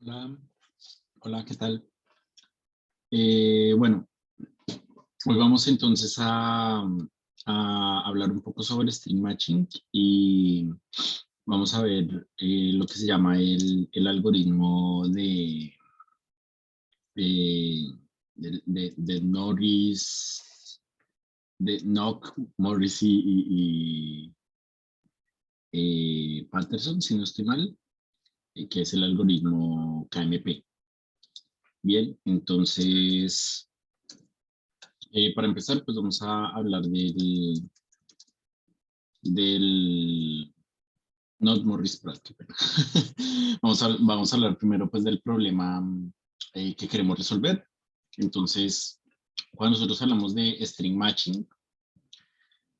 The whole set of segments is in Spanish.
Hola, hola, ¿qué tal? Bueno, hoy vamos entonces a hablar un poco sobre string matching y vamos a ver lo que se llama el algoritmo eh, de Norris, de Knock, Morris y Patterson, si no estoy mal, que es el algoritmo KMP. Bien, entonces, para empezar, pues vamos a hablar del Not Morris Pratt, qué pena. Vamos a hablar primero pues del problema que queremos resolver. Entonces, cuando nosotros hablamos de string matching,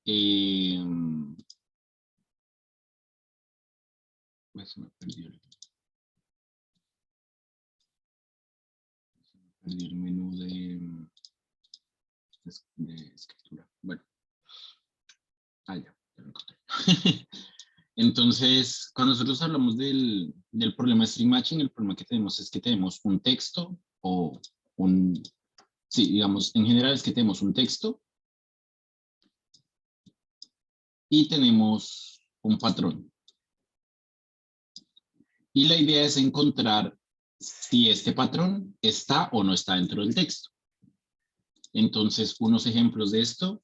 eh, pues se me perdió el menú de escritura. Bueno, ya lo encontré. Entonces, cuando nosotros hablamos del problema de string matching, el problema que tenemos es que tenemos un texto o un, sí, digamos, en general es que tenemos un texto y tenemos un patrón. Y la idea es encontrar si este patrón está o no está dentro del texto. Entonces, unos ejemplos de esto,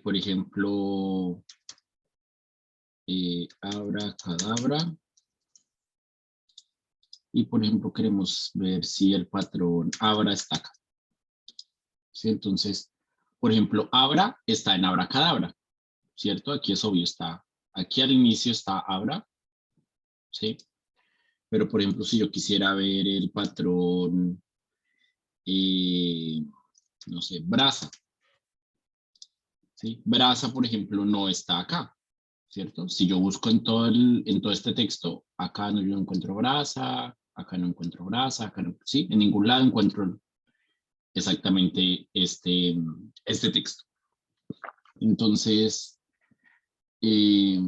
por ejemplo, abracadabra. Y, por ejemplo, queremos ver si el patrón abra está acá. ¿Sí? Entonces, por ejemplo, abra está en abracadabra, ¿cierto? Aquí es obvio, está, aquí al inicio está abra, ¿sí? Pero, por ejemplo, si yo quisiera ver el patrón, no sé, brasa, ¿sí? Brasa, por ejemplo, no está acá, ¿cierto? Si yo busco en todo este texto, acá no yo encuentro brasa, acá no encuentro brasa, acá no, ¿sí? En ningún lado encuentro exactamente este texto. Entonces, eh,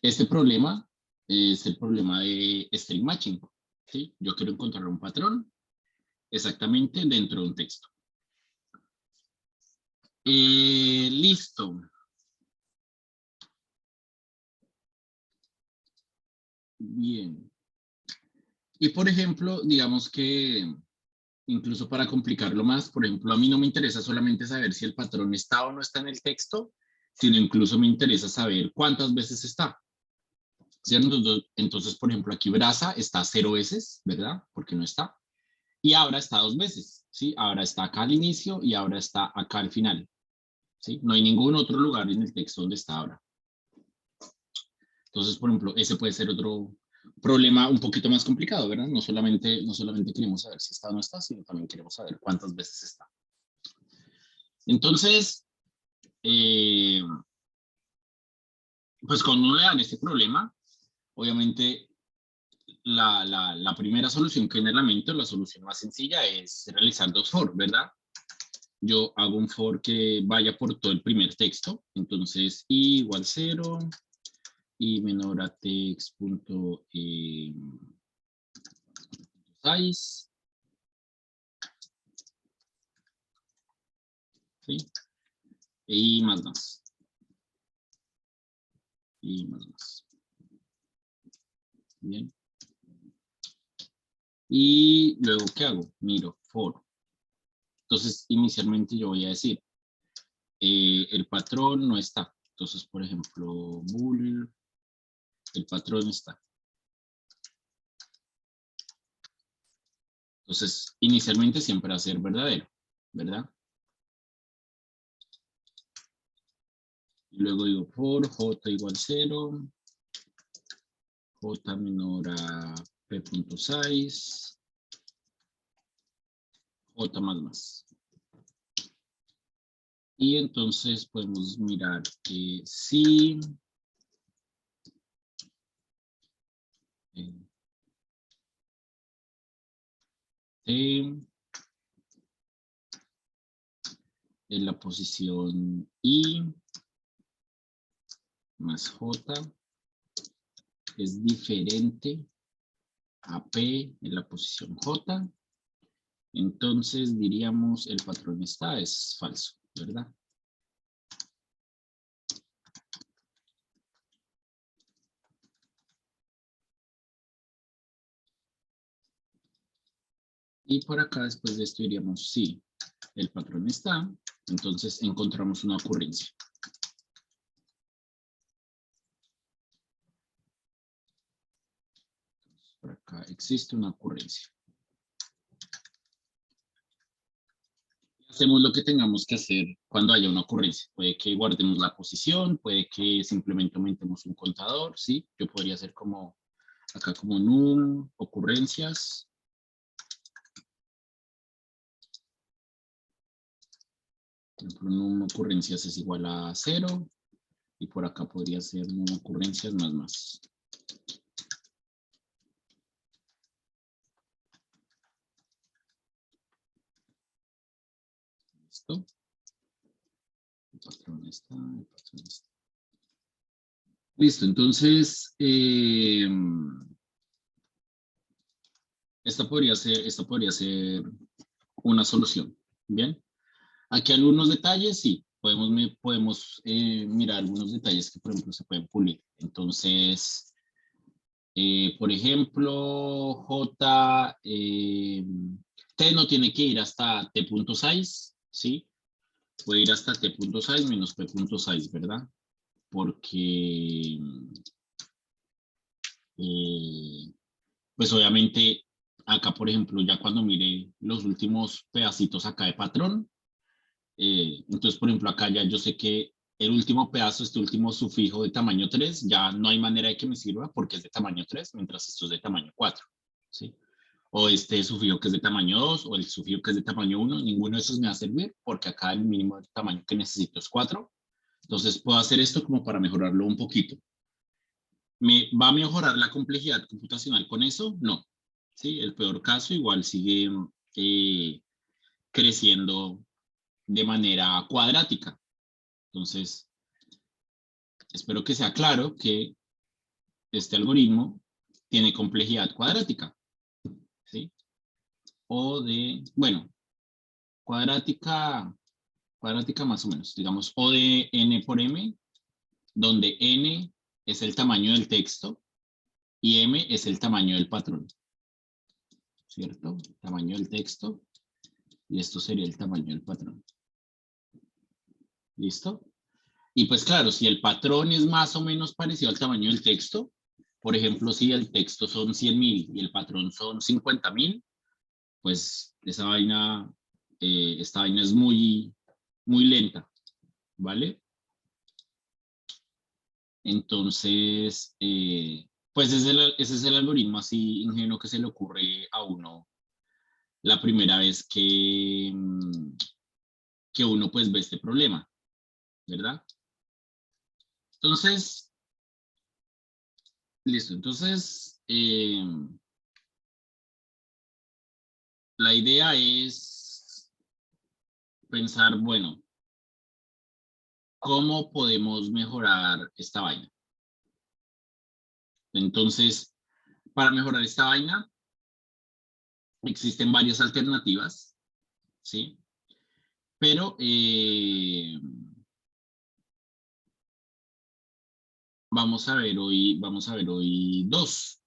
este problema es el problema de string matching, ¿sí? Yo quiero encontrar un patrón exactamente dentro de un texto. Listo. Bien. Y por ejemplo, digamos que incluso para complicarlo más, por ejemplo, a mí no me interesa solamente saber si el patrón está o no está en el texto, sino incluso me interesa saber cuántas veces está. ¿Cierto? Entonces, por ejemplo, aquí brasa está 0 veces, ¿verdad? Porque no está. Y ahora está 2 veces, ¿sí? Ahora está acá al inicio y ahora está acá al final, ¿sí? No hay ningún otro lugar en el texto donde está ahora. Entonces, por ejemplo, ese puede ser otro problema un poquito más complicado, ¿verdad? No solamente queremos saber si está o no está, sino también queremos saber cuántas veces está. Entonces, eh, pues cuando uno le dan este problema, obviamente la primera solución que viene a la mente, la solución más sencilla, es realizar dos for, ¿verdad? Yo hago un for que vaya por todo el primer texto, entonces i igual 0, y menor a text punto size, ¿sí? Y más, y más. Bien. Y luego, ¿qué hago? Miro for. Entonces, inicialmente yo voy a decir, el patrón no está. Entonces, por ejemplo, bool, el patrón está. Entonces, inicialmente siempre va a ser verdadero, ¿verdad? Y luego digo for j igual 0, j menor a p.size, j más. Y entonces podemos mirar que si en la posición i más j es diferente AP en la posición J. Entonces diríamos el patrón está, es falso, ¿verdad? Y por acá después de esto diríamos sí, el patrón está, entonces encontramos una ocurrencia. Por acá existe una ocurrencia. Hacemos lo que tengamos que hacer cuando haya una ocurrencia. Puede que guardemos la posición, puede que simplemente aumentemos un contador, ¿sí? Yo podría hacer como, acá como num, ocurrencias. Por ejemplo, num ocurrencias es igual a 0. Y por acá podría ser num ocurrencias más. ¿Listo? El patrón está, el patrón está. Listo, entonces, esta podría ser una solución. Bien, aquí algunos detalles, sí, podemos mirar algunos detalles que, por ejemplo, se pueden pulir. Entonces, por ejemplo, T no tiene que ir hasta T.size, ¿sí? Puede ir hasta T.size menos P.size, ¿verdad? Porque, pues obviamente, acá, por ejemplo, ya cuando mire los últimos pedacitos acá de patrón, entonces, por ejemplo, acá ya yo sé que el último pedazo, este último sufijo de tamaño 3, ya no hay manera de que me sirva porque es de tamaño 3, mientras esto es de tamaño 4, ¿sí? O este sufijo que es de tamaño 2, o el sufijo que es de tamaño 1, ninguno de esos me va a servir porque acá el mínimo de tamaño que necesito es 4. Entonces, puedo hacer esto como para mejorarlo un poquito. ¿Me va a mejorar la complejidad computacional con eso? No. ¿Sí? El peor caso igual sigue creciendo de manera cuadrática. Entonces, espero que sea claro que este algoritmo tiene complejidad cuadrática, ¿sí? O de, bueno, cuadrática más o menos, digamos, O de n por m, donde n es el tamaño del texto y m es el tamaño del patrón, ¿cierto? Tamaño del texto y esto sería el tamaño del patrón. ¿Listo? Y pues claro, si el patrón es más o menos parecido al tamaño del texto, por ejemplo, si el texto son 100.000 y el patrón son 50.000, pues esta vaina es muy lenta, ¿vale? Entonces, pues ese es el algoritmo así ingenuo que se le ocurre a uno la primera vez que uno pues ve este problema, ¿verdad? Entonces, listo. Entonces, la idea es pensar, bueno, ¿cómo podemos mejorar esta vaina? Entonces, para mejorar esta vaina, existen varias alternativas, ¿sí? Pero vamos a ver hoy dos.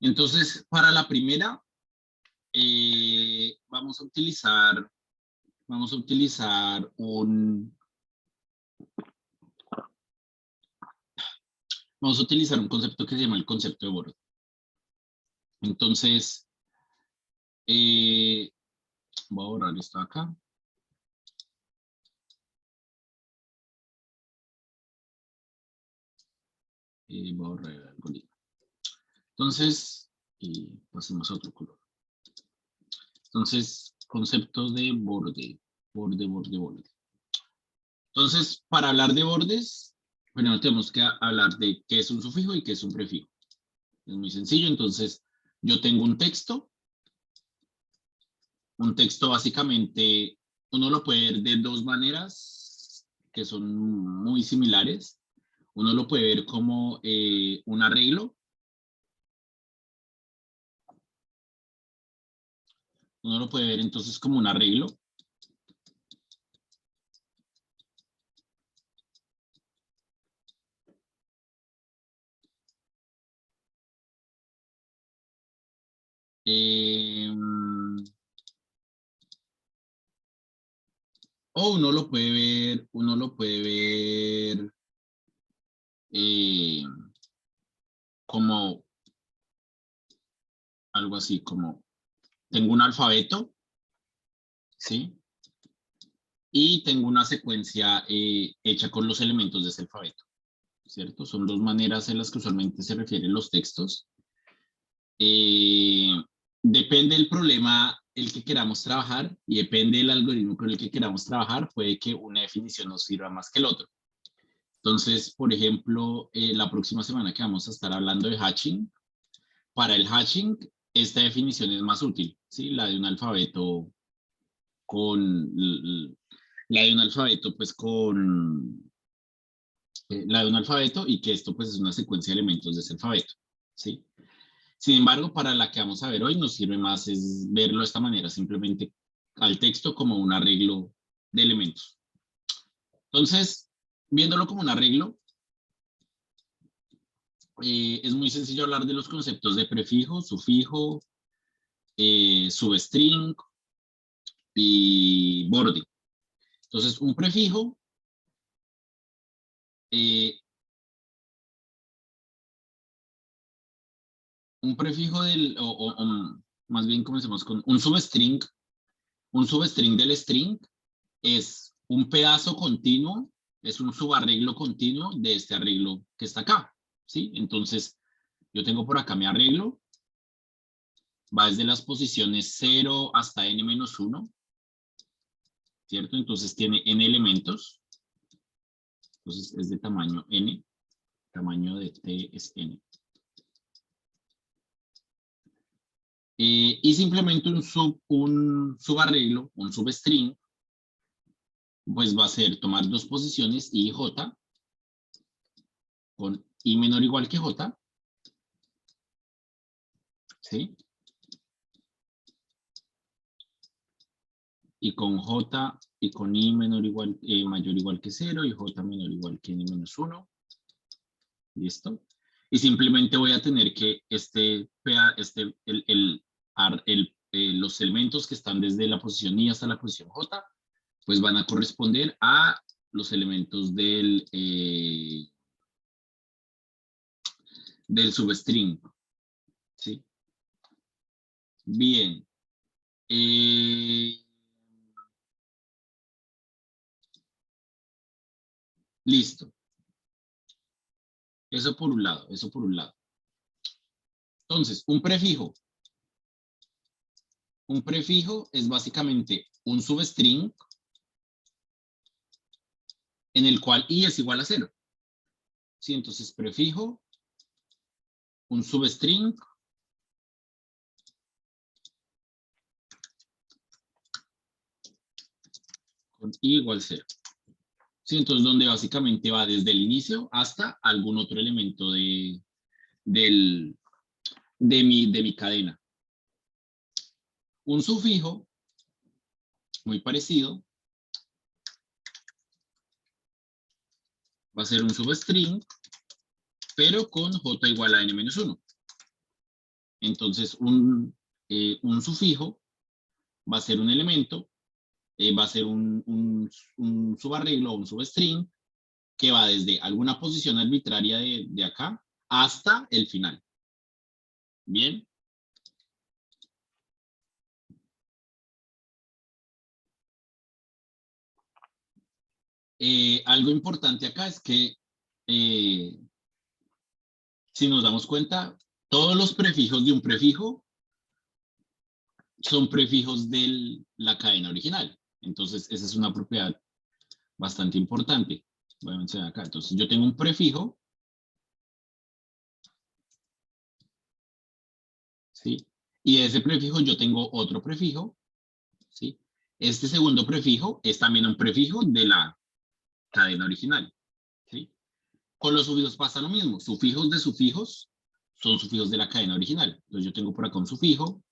Entonces, para la primera, vamos a utilizar un concepto que se llama el concepto de borde. Entonces, voy a borrar esto acá. Voy a borrar el algoritmo. Entonces, pasemos a otro color. Entonces, concepto de borde. Borde. Entonces, para hablar de bordes, bueno, tenemos que hablar de qué es un sufijo y qué es un prefijo. Es muy sencillo. Entonces, yo tengo un texto. Un texto básicamente, uno lo puede ver de dos maneras que son muy similares. Uno lo puede ver como un arreglo, Uno lo puede ver entonces como un arreglo. O uno lo puede ver eh, como algo así, como tengo un alfabeto, ¿sí? Y tengo una secuencia hecha con los elementos de ese alfabeto, ¿cierto? Son dos maneras en las que usualmente se refieren los textos. Eh, Depende del problema el que queramos trabajar y depende del algoritmo con el que queramos trabajar, puede que una definición nos sirva más que el otro. Entonces, por ejemplo, la próxima semana que vamos a estar hablando de hatching, para el hatching, esta definición es más útil, ¿sí? La de un alfabeto con, la de un alfabeto pues con, la de un alfabeto y que esto pues es una secuencia de elementos de ese alfabeto, ¿sí? Sin embargo, para la que vamos a ver hoy nos sirve más es verlo de esta manera, simplemente al texto como un arreglo de elementos. Entonces, viéndolo como un arreglo, es muy sencillo hablar de los conceptos de prefijo, sufijo, substring y borde. Entonces, eh, un prefijo más bien comencemos con un substring. Un substring del string es un pedazo continuo, es un subarreglo continuo de este arreglo que está acá, ¿sí? Entonces, yo tengo por acá mi arreglo, va desde las posiciones 0 hasta n-1, ¿cierto? Entonces tiene n elementos, entonces es de tamaño n, tamaño de t es n. Y simplemente un subarreglo, un substring, pues va a ser tomar dos posiciones i y j, con i menor o igual que j, ¿sí? Y con j y con i menor igual, mayor o igual que 0 y j menor o igual que n-1. ¿Listo? Y simplemente voy a tener que los elementos que están desde la posición i hasta la posición j, pues van a corresponder a los elementos del substring. ¿Sí? Bien. Listo. Eso por un lado, eso por un lado. Entonces, un prefijo es básicamente un substring en el cual i es igual a 0. ¿Sí? Entonces, prefijo, un substring con i igual a 0. ¿Sí? Entonces, donde básicamente va desde el inicio hasta algún otro elemento de mi cadena. Un sufijo, muy parecido, va a ser un substring, pero con j igual a n-1. Entonces, un sufijo va a ser un elemento, va a ser un subarreglo o un substring que va desde alguna posición arbitraria de acá hasta el final. Bien. Algo importante acá es que si nos damos cuenta, todos los prefijos de un prefijo son prefijos de la cadena original. Entonces, esa es una propiedad bastante importante. Voy a mencionar acá. Entonces, yo tengo un prefijo, ¿sí? Y de ese prefijo yo tengo otro prefijo, ¿sí? Este segundo prefijo es también un prefijo de la cadena original, ¿sí? Con los sufijos pasa lo mismo. Sufijos de sufijos son sufijos de la cadena original. Entonces, yo tengo por acá un sufijo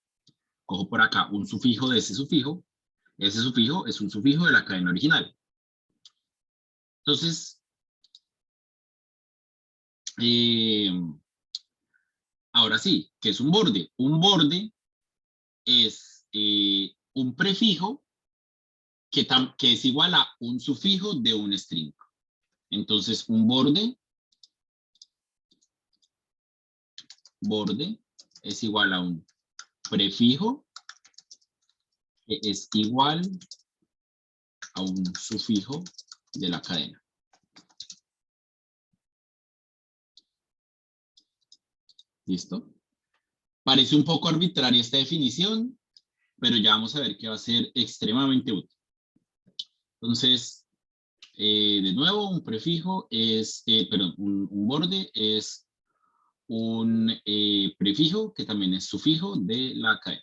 cojo por acá un sufijo de ese sufijo es un sufijo de la cadena original. Entonces, ahora sí, ¿qué es un borde? Un borde es un prefijo que es igual a un sufijo de un string. Entonces, un borde es igual a un prefijo que es igual a un sufijo de la cadena. ¿Listo? Parece un poco arbitraria esta definición, pero ya vamos a ver que va a ser extremadamente útil. Entonces, de nuevo, un prefijo es, perdón, un borde es un prefijo que también es sufijo de la cadena.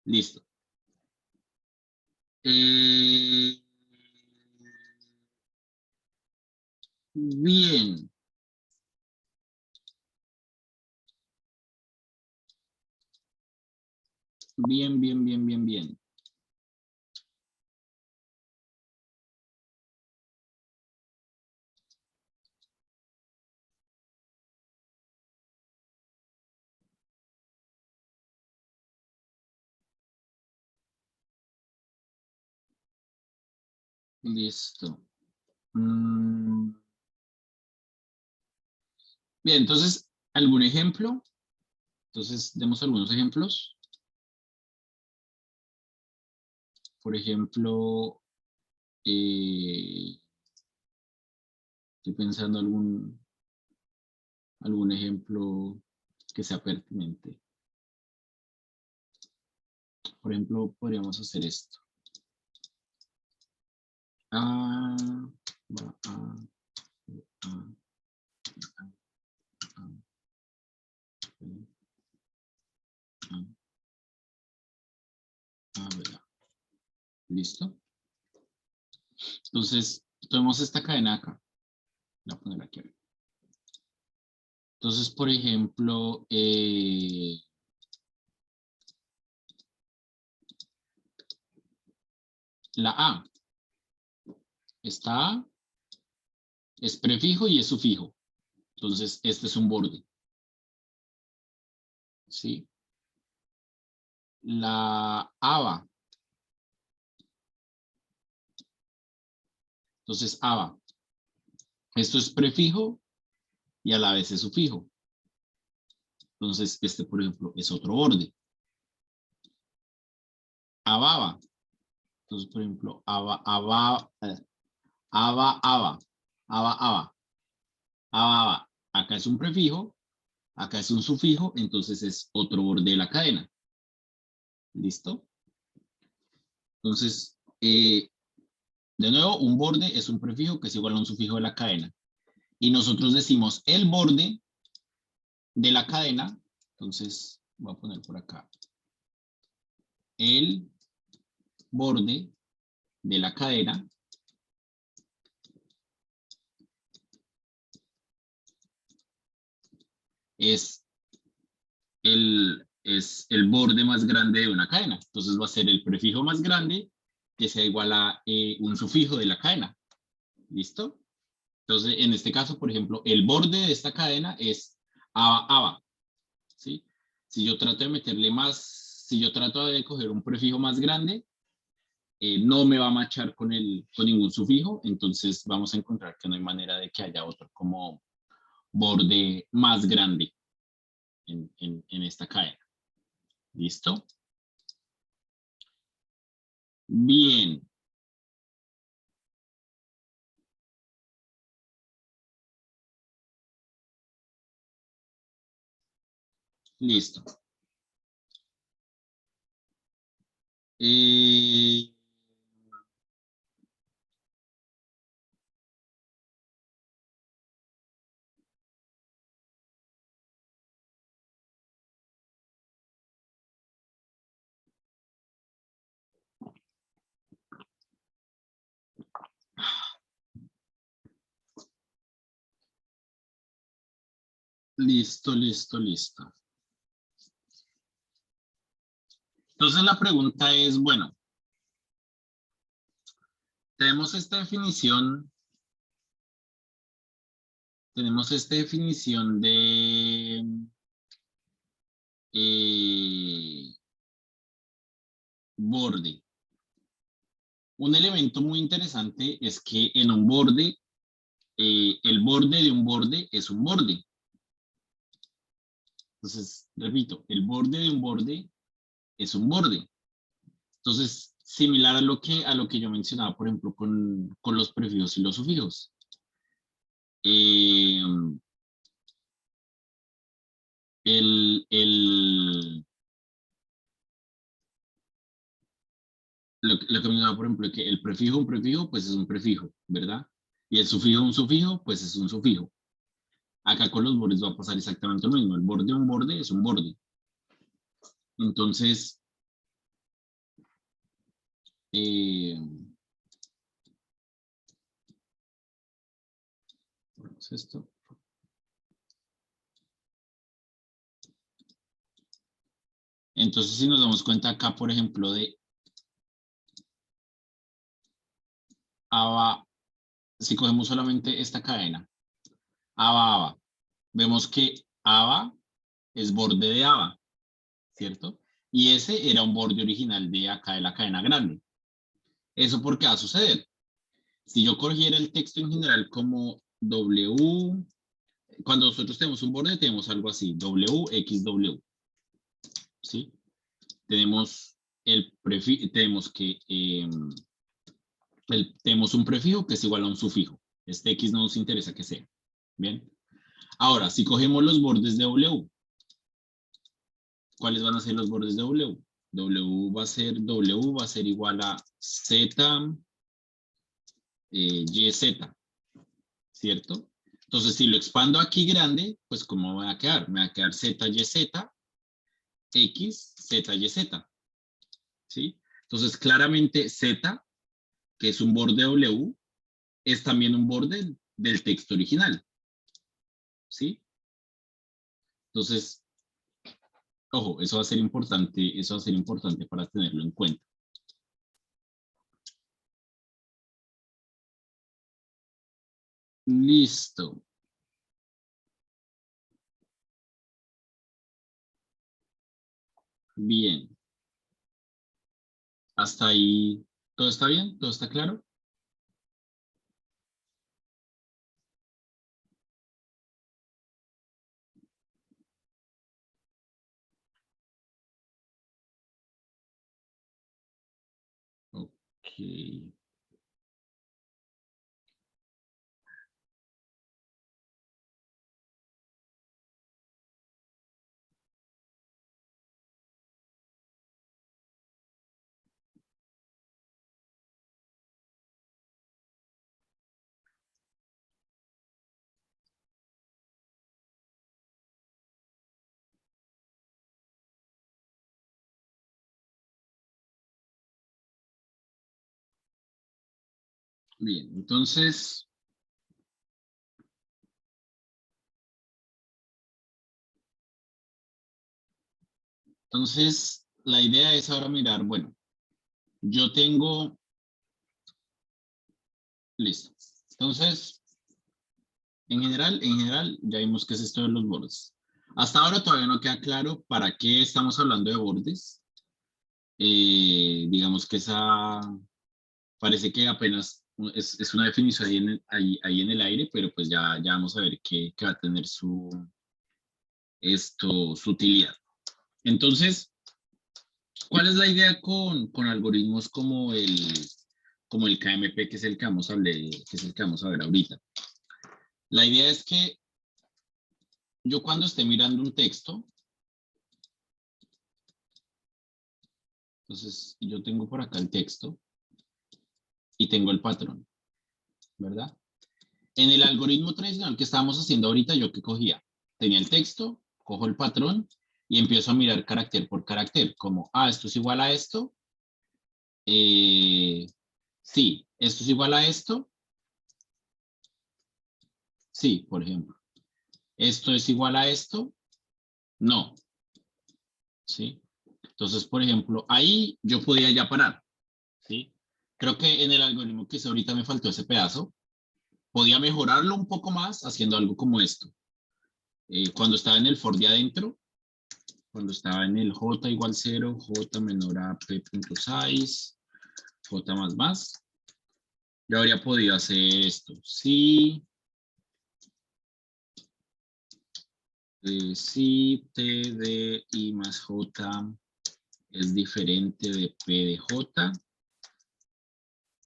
Listo. Bien. Bien, bien, bien, bien, bien. Listo. Bien, entonces, ¿algún ejemplo? Entonces, demos algunos ejemplos. Por ejemplo, estoy pensando algún ejemplo que sea pertinente. Por ejemplo, podríamos hacer esto. A, va ver. ¿Listo? Entonces, tomemos esta cadena acá. La voy a poner aquí. Entonces, por ejemplo, la A. Esta A es prefijo y es sufijo. Entonces, este es un borde. ¿Sí? La ABA. Entonces, ABA. Esto es prefijo y a la vez es sufijo. Entonces, este, por ejemplo, es otro borde. ABABA. Entonces, por ejemplo, ABA, ABA, ABA, ABA, ABA, ABA, ABA, ABA. Acá es un prefijo, acá es un sufijo, entonces es otro borde de la cadena. ¿Listo? Entonces, de nuevo, un borde es un prefijo que es igual a un sufijo de la cadena. Y nosotros decimos el borde de la cadena. Entonces, voy a poner por acá. El borde de la cadena es el borde más grande de una cadena. Entonces va a ser el prefijo más grande que sea igual a un sufijo de la cadena. ¿Listo? Entonces, en este caso, por ejemplo, el borde de esta cadena es ABA, ABA. ¿Sí? Si yo trato de meterle más, si yo trato de coger un prefijo más grande, no me va a machar con ningún sufijo, entonces vamos a encontrar que no hay manera de que haya otro como borde más grande en esta cadena. ¿Listo? Bien. Listo. Eh, listo, listo, listo. Entonces la pregunta es, bueno, tenemos esta definición de borde. Un elemento muy interesante es que en un borde, el borde de un borde es un borde. Entonces, repito, el borde de un borde es un borde. Entonces, similar a lo que yo mencionaba, por ejemplo, con los prefijos y los sufijos. Eh, el, el, lo que mencionaba, por ejemplo, que el prefijo, un prefijo, pues es un prefijo, ¿verdad? Y el sufijo, un sufijo, pues es un sufijo. Acá con los bordes va a pasar exactamente lo mismo. El borde de un borde es un borde. Entonces, eh, esto. Entonces, si nos damos cuenta acá, por ejemplo, de ABA, si cogemos solamente esta cadena, ABA, ABA, vemos que ABA es borde de ABA, ¿cierto? Y ese era un borde original de acá de la cadena grande. ¿Eso por qué va a suceder? Si yo cogiera el texto en general como W, cuando nosotros tenemos un borde, tenemos algo así, WXW, ¿sí? Tenemos tenemos que tenemos un prefijo que es igual a un sufijo. Este X no nos interesa que sea. Bien. Ahora, si cogemos los bordes de W, ¿cuáles van a ser los bordes de W? W va a ser igual a Z, Y, Z, ¿cierto? Entonces, si lo expando aquí grande, pues ¿cómo me va a quedar? Me va a quedar Z, Y, Z, X, Z, Y, Z, ¿sí? Entonces, claramente Z, que es un borde W, es también un borde del texto original, ¿sí? Entonces, ojo, eso va a ser importante para tenerlo en cuenta. Listo. Bien. Hasta ahí, ¿todo está bien? ¿Todo está claro? Ok. Bien, entonces la idea es ahora mirar, bueno, yo tengo, listo. Entonces, en general, ya vimos qué es esto de los bordes. Hasta ahora todavía no queda claro para qué estamos hablando de bordes. Digamos que esa parece que apenas es una definición ahí en el aire, pero pues ya vamos a ver qué va a tener su utilidad. Entonces, ¿cuál es la idea con algoritmos como el KMP, que es el que vamos a ver ahorita? La idea es que yo cuando esté mirando un texto, entonces yo tengo por acá el texto y tengo el patrón, ¿verdad? En el algoritmo tradicional que estábamos haciendo ahorita, ¿yo qué cogía? Tenía el texto, cojo el patrón y empiezo a mirar carácter por carácter, como, esto es igual a esto, sí, esto es igual a esto, sí, por ejemplo. Esto es igual a esto, no, ¿sí? Entonces, por ejemplo, ahí yo podía ya parar, ¿sí? Creo que en el algoritmo que hice ahorita me faltó ese pedazo. Podía mejorarlo un poco más haciendo algo como esto. Cuando estaba en el for de adentro, cuando estaba en el j igual 0, j menor a p.size, j más más, yo habría podido hacer esto. Si t de i más j es diferente de p de j,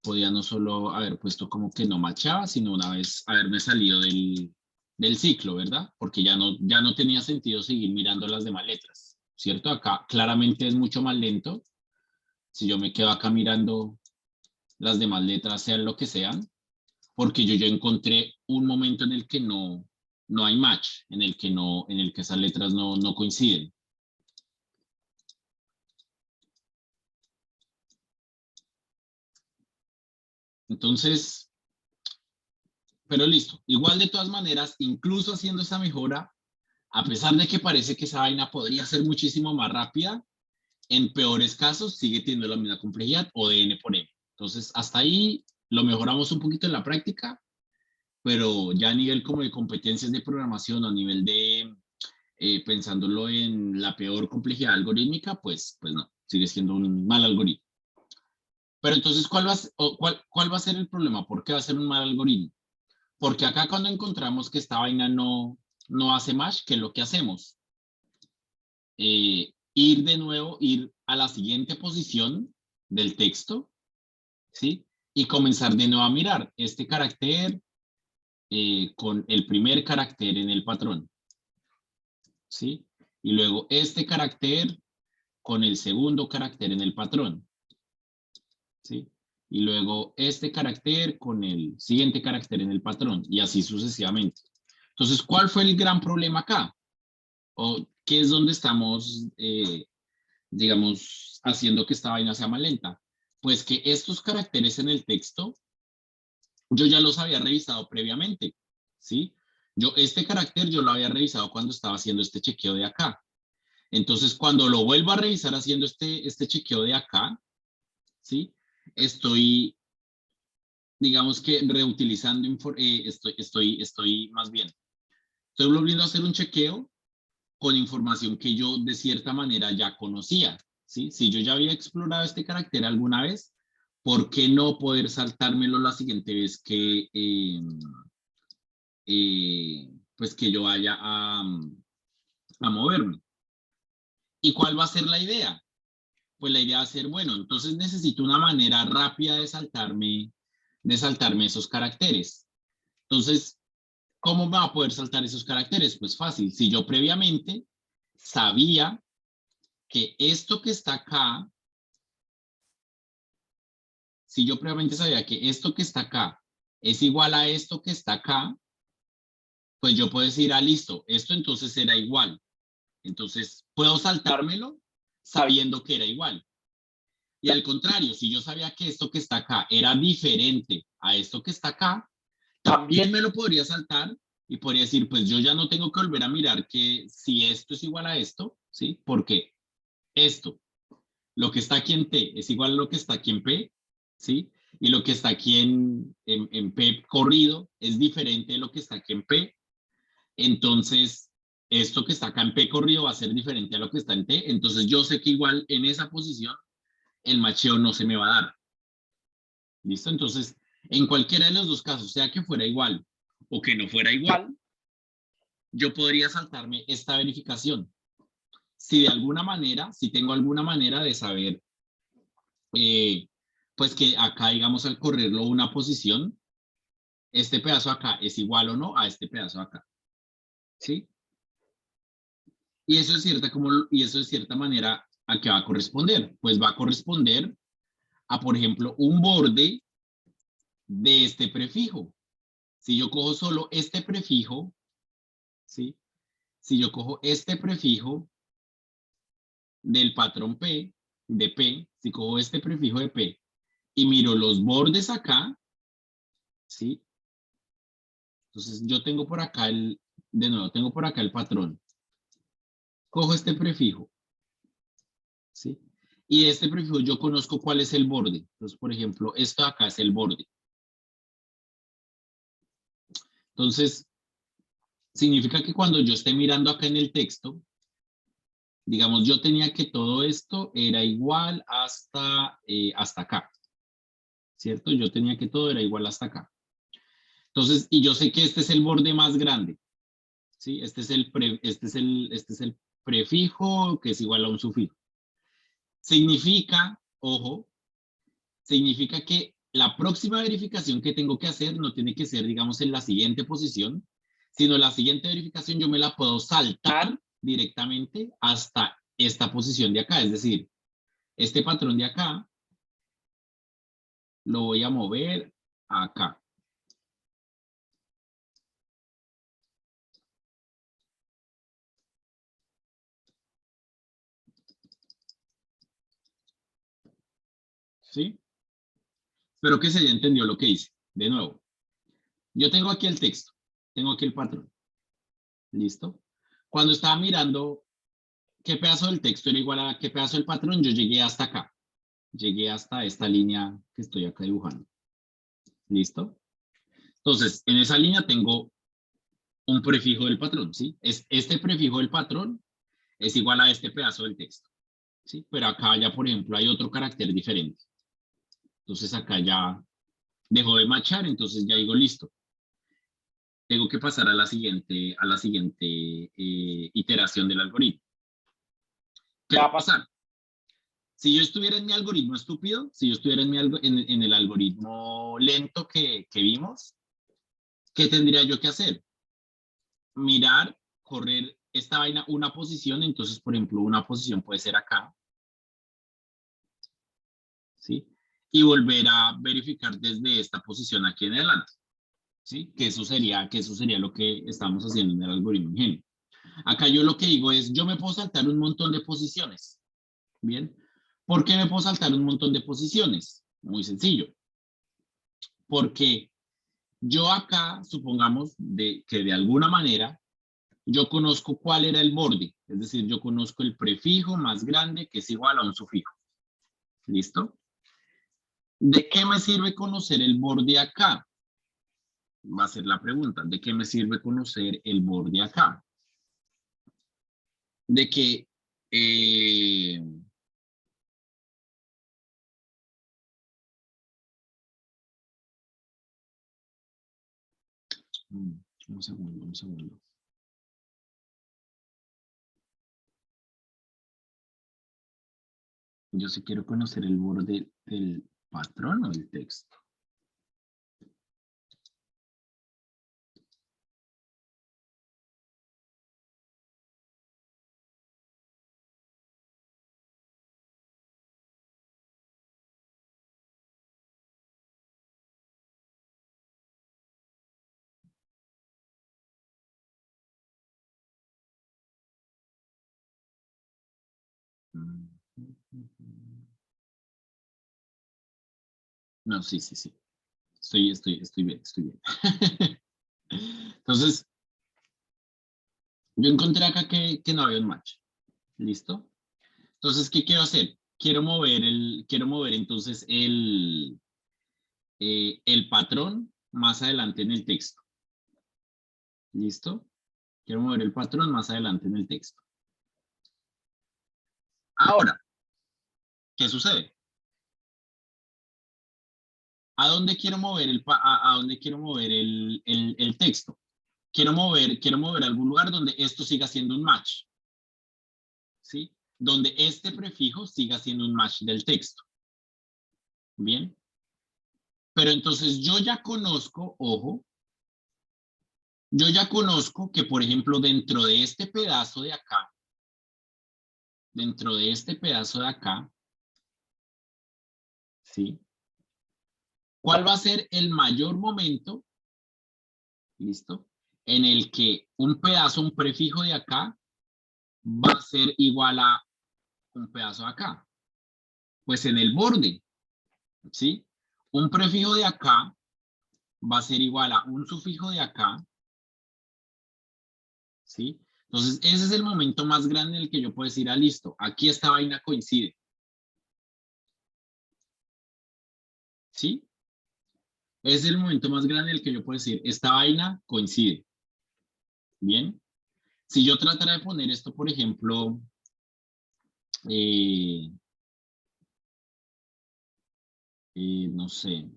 podía no solo haber puesto como que no machaba, sino una vez haberme salido del ciclo, ¿verdad? Porque ya no tenía sentido seguir mirando las demás letras, ¿cierto? Acá claramente es mucho más lento. Si yo me quedo acá mirando las demás letras, sean lo que sean, porque yo ya encontré un momento en el que no hay match, en el que esas letras no coinciden. Entonces, pero listo. Igual de todas maneras, incluso haciendo esa mejora, a pesar de que parece que esa vaina podría ser muchísimo más rápida, en peores casos sigue teniendo la misma complejidad o de n por m. Entonces, hasta ahí lo mejoramos un poquito en la práctica, pero ya a nivel como de competencias de programación, a nivel de pensándolo en la peor complejidad algorítmica, pues no, sigue siendo un mal algoritmo. Pero entonces, ¿cuál va a ser el problema? ¿Por qué va a ser un mal algoritmo? Porque acá cuando encontramos que esta vaina no hace match, ¿qué es lo que hacemos? Ir a la siguiente posición del texto, ¿sí? Y comenzar de nuevo a mirar este carácter con el primer carácter en el patrón, ¿sí? Y luego este carácter con el segundo carácter en el patrón, ¿sí? Y luego este carácter con el siguiente carácter en el patrón, y así sucesivamente. Entonces, ¿cuál fue el gran problema acá? ¿O qué es donde estamos, digamos, haciendo que esta vaina sea más lenta? Pues que estos caracteres en el texto, yo ya los había revisado previamente, ¿sí? Este carácter yo lo había revisado cuando estaba haciendo este chequeo de acá. Entonces, cuando lo vuelvo a revisar haciendo este chequeo de acá, ¿sí? Estoy, digamos que reutilizando, estoy más bien, estoy volviendo a hacer un chequeo con información que yo de cierta manera ya conocía, ¿sí? Si yo ya había explorado este carácter alguna vez, ¿por qué no poder saltármelo la siguiente vez pues que yo vaya a moverme? ¿Y cuál va a ser la idea? Pues la idea va a ser, bueno, entonces necesito una manera rápida de saltarme esos caracteres. Entonces, ¿cómo me va a poder saltar esos caracteres? Pues fácil, si yo previamente sabía que esto que está acá, si yo previamente sabía que esto que está acá es igual a esto que está acá, pues yo puedo decir, listo, esto entonces era igual. Entonces, puedo saltármelo sabiendo que era igual. Y al contrario, si yo sabía que esto que está acá era diferente a esto que está acá, también me lo podría saltar y podría decir, pues yo ya no tengo que volver a mirar que si esto es igual a esto, ¿sí? Porque esto, lo que está aquí en T es igual a lo que está aquí en P, ¿sí? Y lo que está aquí en P corrido es diferente de lo que está aquí en P. Entonces, esto que está acá en P corrido va a ser diferente a lo que está en T. Entonces, yo sé que igual en esa posición el macheo no se me va a dar. ¿Listo? Entonces, en cualquiera de los dos casos, sea que fuera igual o que no fuera igual, yo podría saltarme esta verificación. Si de alguna manera, si tengo alguna manera de saber, eh, pues que acá, digamos, al correrlo una posición, este pedazo acá es igual o no a este pedazo acá. ¿Sí? Y eso de cierta manera, ¿a qué va a corresponder? Pues va a corresponder a, por ejemplo, un borde de este prefijo. Si yo cojo solo este prefijo, ¿sí? Si yo cojo este prefijo del patrón P, de P, si cojo este prefijo de P y miro los bordes acá, ¿sí? Entonces yo tengo por acá de nuevo, tengo por acá el patrón. Cojo este prefijo, ¿sí? Y de este prefijo yo conozco cuál es el borde. Entonces, por ejemplo, esto de acá es el borde. Entonces, significa que cuando yo esté mirando acá en el texto, digamos, yo tenía que todo esto era igual hasta acá, ¿cierto? Yo tenía que todo era igual hasta acá. Entonces, y yo sé que este es el borde más grande, ¿sí? Este es el prefijo que es igual a un sufijo. Significa, ojo, significa que la próxima verificación que tengo que hacer no tiene que ser, digamos, en la siguiente posición, sino la siguiente verificación yo me la puedo saltar directamente hasta esta posición de acá. Es decir, este patrón de acá lo voy a mover acá. ¿Sí? Espero que se haya entendido lo que hice. De nuevo, yo tengo aquí el texto, tengo aquí el patrón. ¿Listo? Cuando estaba mirando qué pedazo del texto era igual a qué pedazo del patrón, yo llegué hasta acá. Llegué hasta esta línea que estoy acá dibujando. ¿Listo? Entonces, en esa línea tengo un prefijo del patrón, ¿sí? Este prefijo del patrón es igual a este pedazo del texto, ¿sí? Pero acá ya, por ejemplo, hay otro carácter diferente. Entonces acá ya dejó de machar, entonces ya digo, listo. Tengo que pasar a la siguiente iteración del algoritmo. ¿Qué va a pasar? Si yo estuviera en mi algoritmo estúpido, si yo estuviera en el algoritmo lento que vimos, ¿qué tendría yo que hacer? Mirar, correr esta vaina una posición, entonces, por ejemplo, una posición puede ser acá, ¿sí? Y volver a verificar desde esta posición aquí en adelante, ¿sí? Que eso sería lo que estamos haciendo en el algoritmo ingenuo. Acá yo lo que digo es, yo me puedo saltar un montón de posiciones, ¿bien? ¿Por qué me puedo saltar un montón de posiciones? Muy sencillo, porque yo acá, supongamos que de alguna manera yo conozco cuál era el borde, es decir, yo conozco el prefijo más grande que es igual a un sufijo. ¿Listo? ¿De qué me sirve conocer el borde acá? Va a ser la pregunta. ¿De qué me sirve conocer el borde acá? De que un segundo, un segundo. Yo sí quiero conocer el borde del patrón o del texto. No, sí, sí, sí. Estoy bien, estoy bien. Entonces, yo encontré acá que no había un match. ¿Listo? Entonces, ¿qué quiero hacer? Quiero mover entonces el patrón más adelante en el texto. ¿Listo? Quiero mover el patrón más adelante en el texto. Ahora, ¿qué sucede? ¿A dónde quiero mover a dónde quiero mover el texto? Quiero mover a algún lugar donde esto siga siendo un match, ¿sí? Donde este prefijo siga siendo un match del texto. ¿Bien? Pero entonces yo ya conozco, ojo, yo ya conozco que, por ejemplo, dentro de este pedazo de acá, dentro de este pedazo de acá, ¿sí? ¿Cuál va a ser el mayor momento, listo? En el que un pedazo, un prefijo de acá, va a ser igual a un pedazo de acá. Pues en el borde, ¿sí? Un prefijo de acá va a ser igual a un sufijo de acá, ¿sí? Entonces, ese es el momento más grande en el que yo puedo decir, ah, listo, aquí esta vaina coincide. ¿Sí? Ese es el momento más grande en el que yo puedo decir, esta vaina coincide. Bien. Si yo tratara de poner esto, por ejemplo, eh, no sé,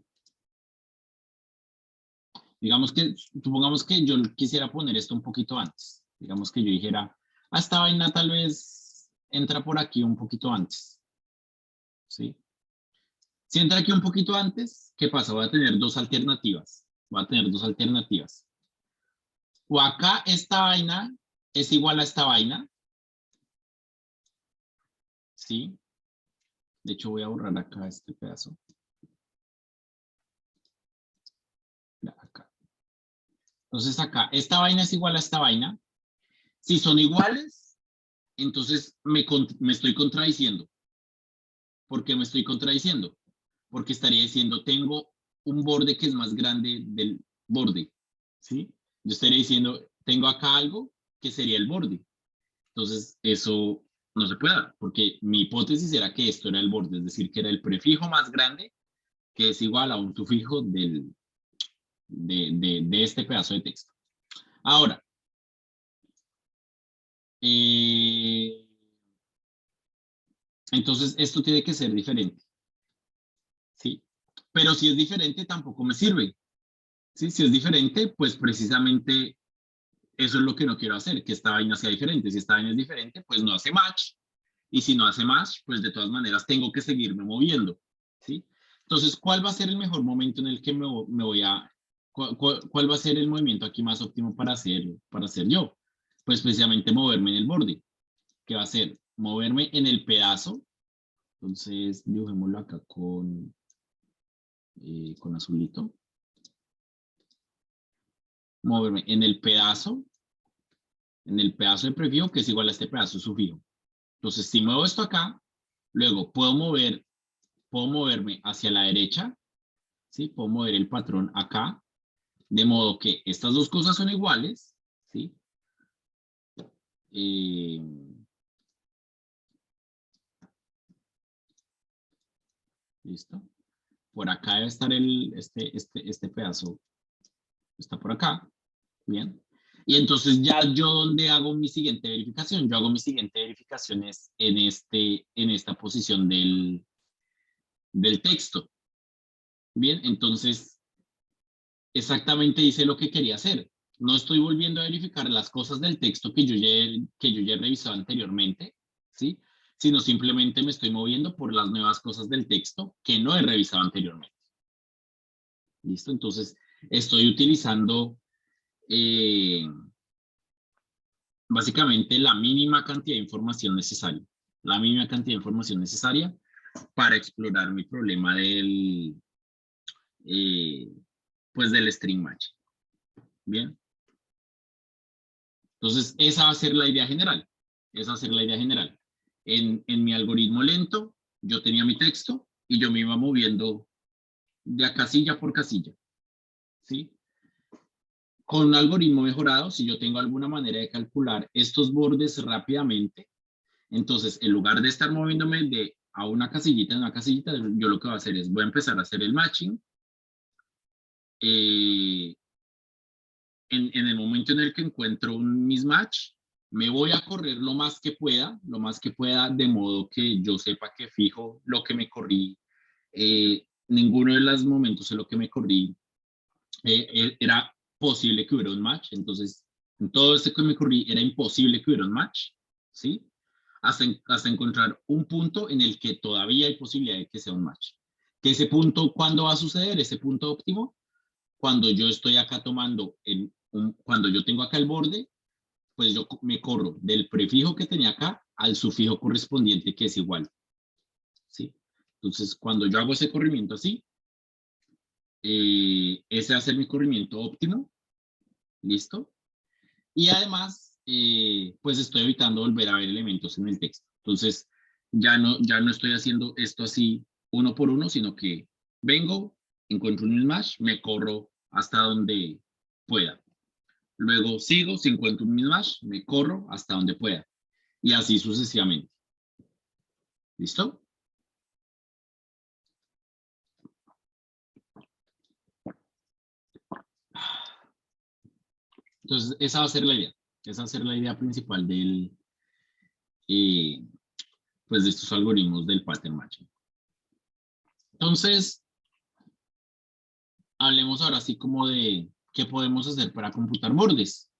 digamos que, supongamos que yo quisiera poner esto un poquito antes. Digamos que yo dijera, ah, esta vaina tal vez entra por aquí un poquito antes. ¿Sí? Si entra aquí un poquito antes, ¿qué pasa? Voy a tener dos alternativas. Voy a tener dos alternativas. O acá esta vaina es igual a esta vaina. ¿Sí? De hecho, voy a borrar acá este pedazo. Acá. Entonces acá, esta vaina es igual a esta vaina. Si son iguales, entonces me estoy contradiciendo. ¿Por qué me estoy contradiciendo? Porque estaría diciendo, tengo un borde que es más grande del borde. ¿Sí? Yo estaría diciendo, tengo acá algo que sería el borde. Entonces, eso no se puede dar, porque mi hipótesis era que esto era el borde, es decir, que era el prefijo más grande que es igual a un sufijo de este pedazo de texto. Ahora, entonces esto tiene que ser diferente, ¿sí? Pero si es diferente, tampoco me sirve, ¿sí? Si es diferente, pues precisamente eso es lo que no quiero hacer, que esta vaina sea diferente. Si esta vaina es diferente, pues no hace match. Y si no hace match, pues de todas maneras tengo que seguirme moviendo, ¿sí? Entonces, ¿cuál va a ser el mejor momento en el que me voy a... ¿Cuál va a ser el movimiento aquí más óptimo para hacer yo? Pues precisamente moverme en el borde. ¿Qué va a ser? Moverme en el pedazo. Entonces, dibujémoslo acá con azulito. Moverme en el pedazo de prefijo, que es igual a este pedazo de sufijo. Entonces, si muevo esto acá, luego puedo moverme hacia la derecha, ¿sí? Puedo mover el patrón acá, de modo que estas dos cosas son iguales, ¿sí? Eh, ¿Listo? Por acá debe estar este pedazo, está por acá, ¿bien? Y entonces ya yo, ¿dónde hago mi siguiente verificación? Yo hago mi siguiente verificación es en esta posición del texto. Bien, entonces exactamente hice lo que quería hacer. No estoy volviendo a verificar las cosas del texto que yo ya he revisado anteriormente, ¿sí? Sino simplemente me estoy moviendo por las nuevas cosas del texto que no he revisado anteriormente. ¿Listo? Entonces, estoy utilizando básicamente la mínima cantidad de información necesaria. La mínima cantidad de información necesaria para explorar mi problema eh, pues del string match. Bien. Entonces, esa va a ser la idea general. Esa va a ser la idea general. En mi algoritmo lento, yo tenía mi texto y yo me iba moviendo de a casilla por casilla. ¿Sí? Con un algoritmo mejorado, si yo tengo alguna manera de calcular estos bordes rápidamente, entonces, en lugar de estar moviéndome de a una casillita en una casillita, yo lo que voy a hacer es, voy a empezar a hacer el matching. En el momento en el que encuentro un mismatch, me voy a correr lo más que pueda, de modo que yo sepa que fijo lo que me corrí. Ninguno de los momentos en los que me corrí era posible que hubiera un match, entonces en todo este que me corrí era imposible que hubiera un match, ¿sí? Hasta encontrar un punto en el que todavía hay posibilidad de que sea un match. ¿Que ese punto cuándo va a suceder? Ese punto óptimo, cuando yo estoy acá tomando, cuando yo tengo acá el borde, pues yo me corro del prefijo que tenía acá al sufijo correspondiente que es igual, ¿sí? Entonces, cuando yo hago ese corrimiento así, ese va a ser mi corrimiento óptimo, ¿listo? Y además, pues estoy evitando volver a ver elementos en el texto. Entonces, ya no estoy haciendo esto así uno por uno, sino que vengo, encuentro un mismatch, me corro hasta donde pueda. luego sigo, si encuentro un mismatch, me corro hasta donde pueda, y así sucesivamente. ¿Listo? Entonces, esa va a ser la idea. Esa va a ser la idea principal del, pues de estos algoritmos del pattern matching. Entonces, hablemos ahora sí como de qué podemos hacer para computar bordes.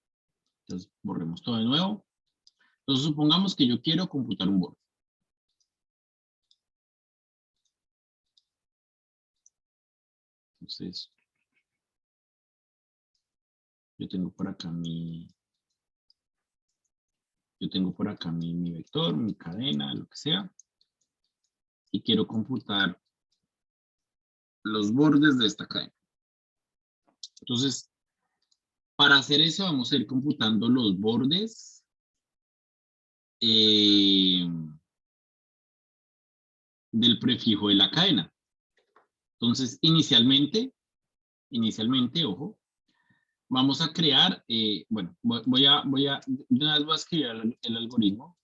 Entonces, borremos todo de nuevo. Entonces, supongamos que yo quiero computar un borde. Entonces, yo tengo por acá mi vector, mi cadena, lo que sea, y quiero computar los bordes de esta cadena. Entonces, para hacer eso vamos a ir computando los bordes del prefijo de la cadena. Entonces, inicialmente, ojo, vamos a crear, bueno, de una vez voy a escribir el algoritmo,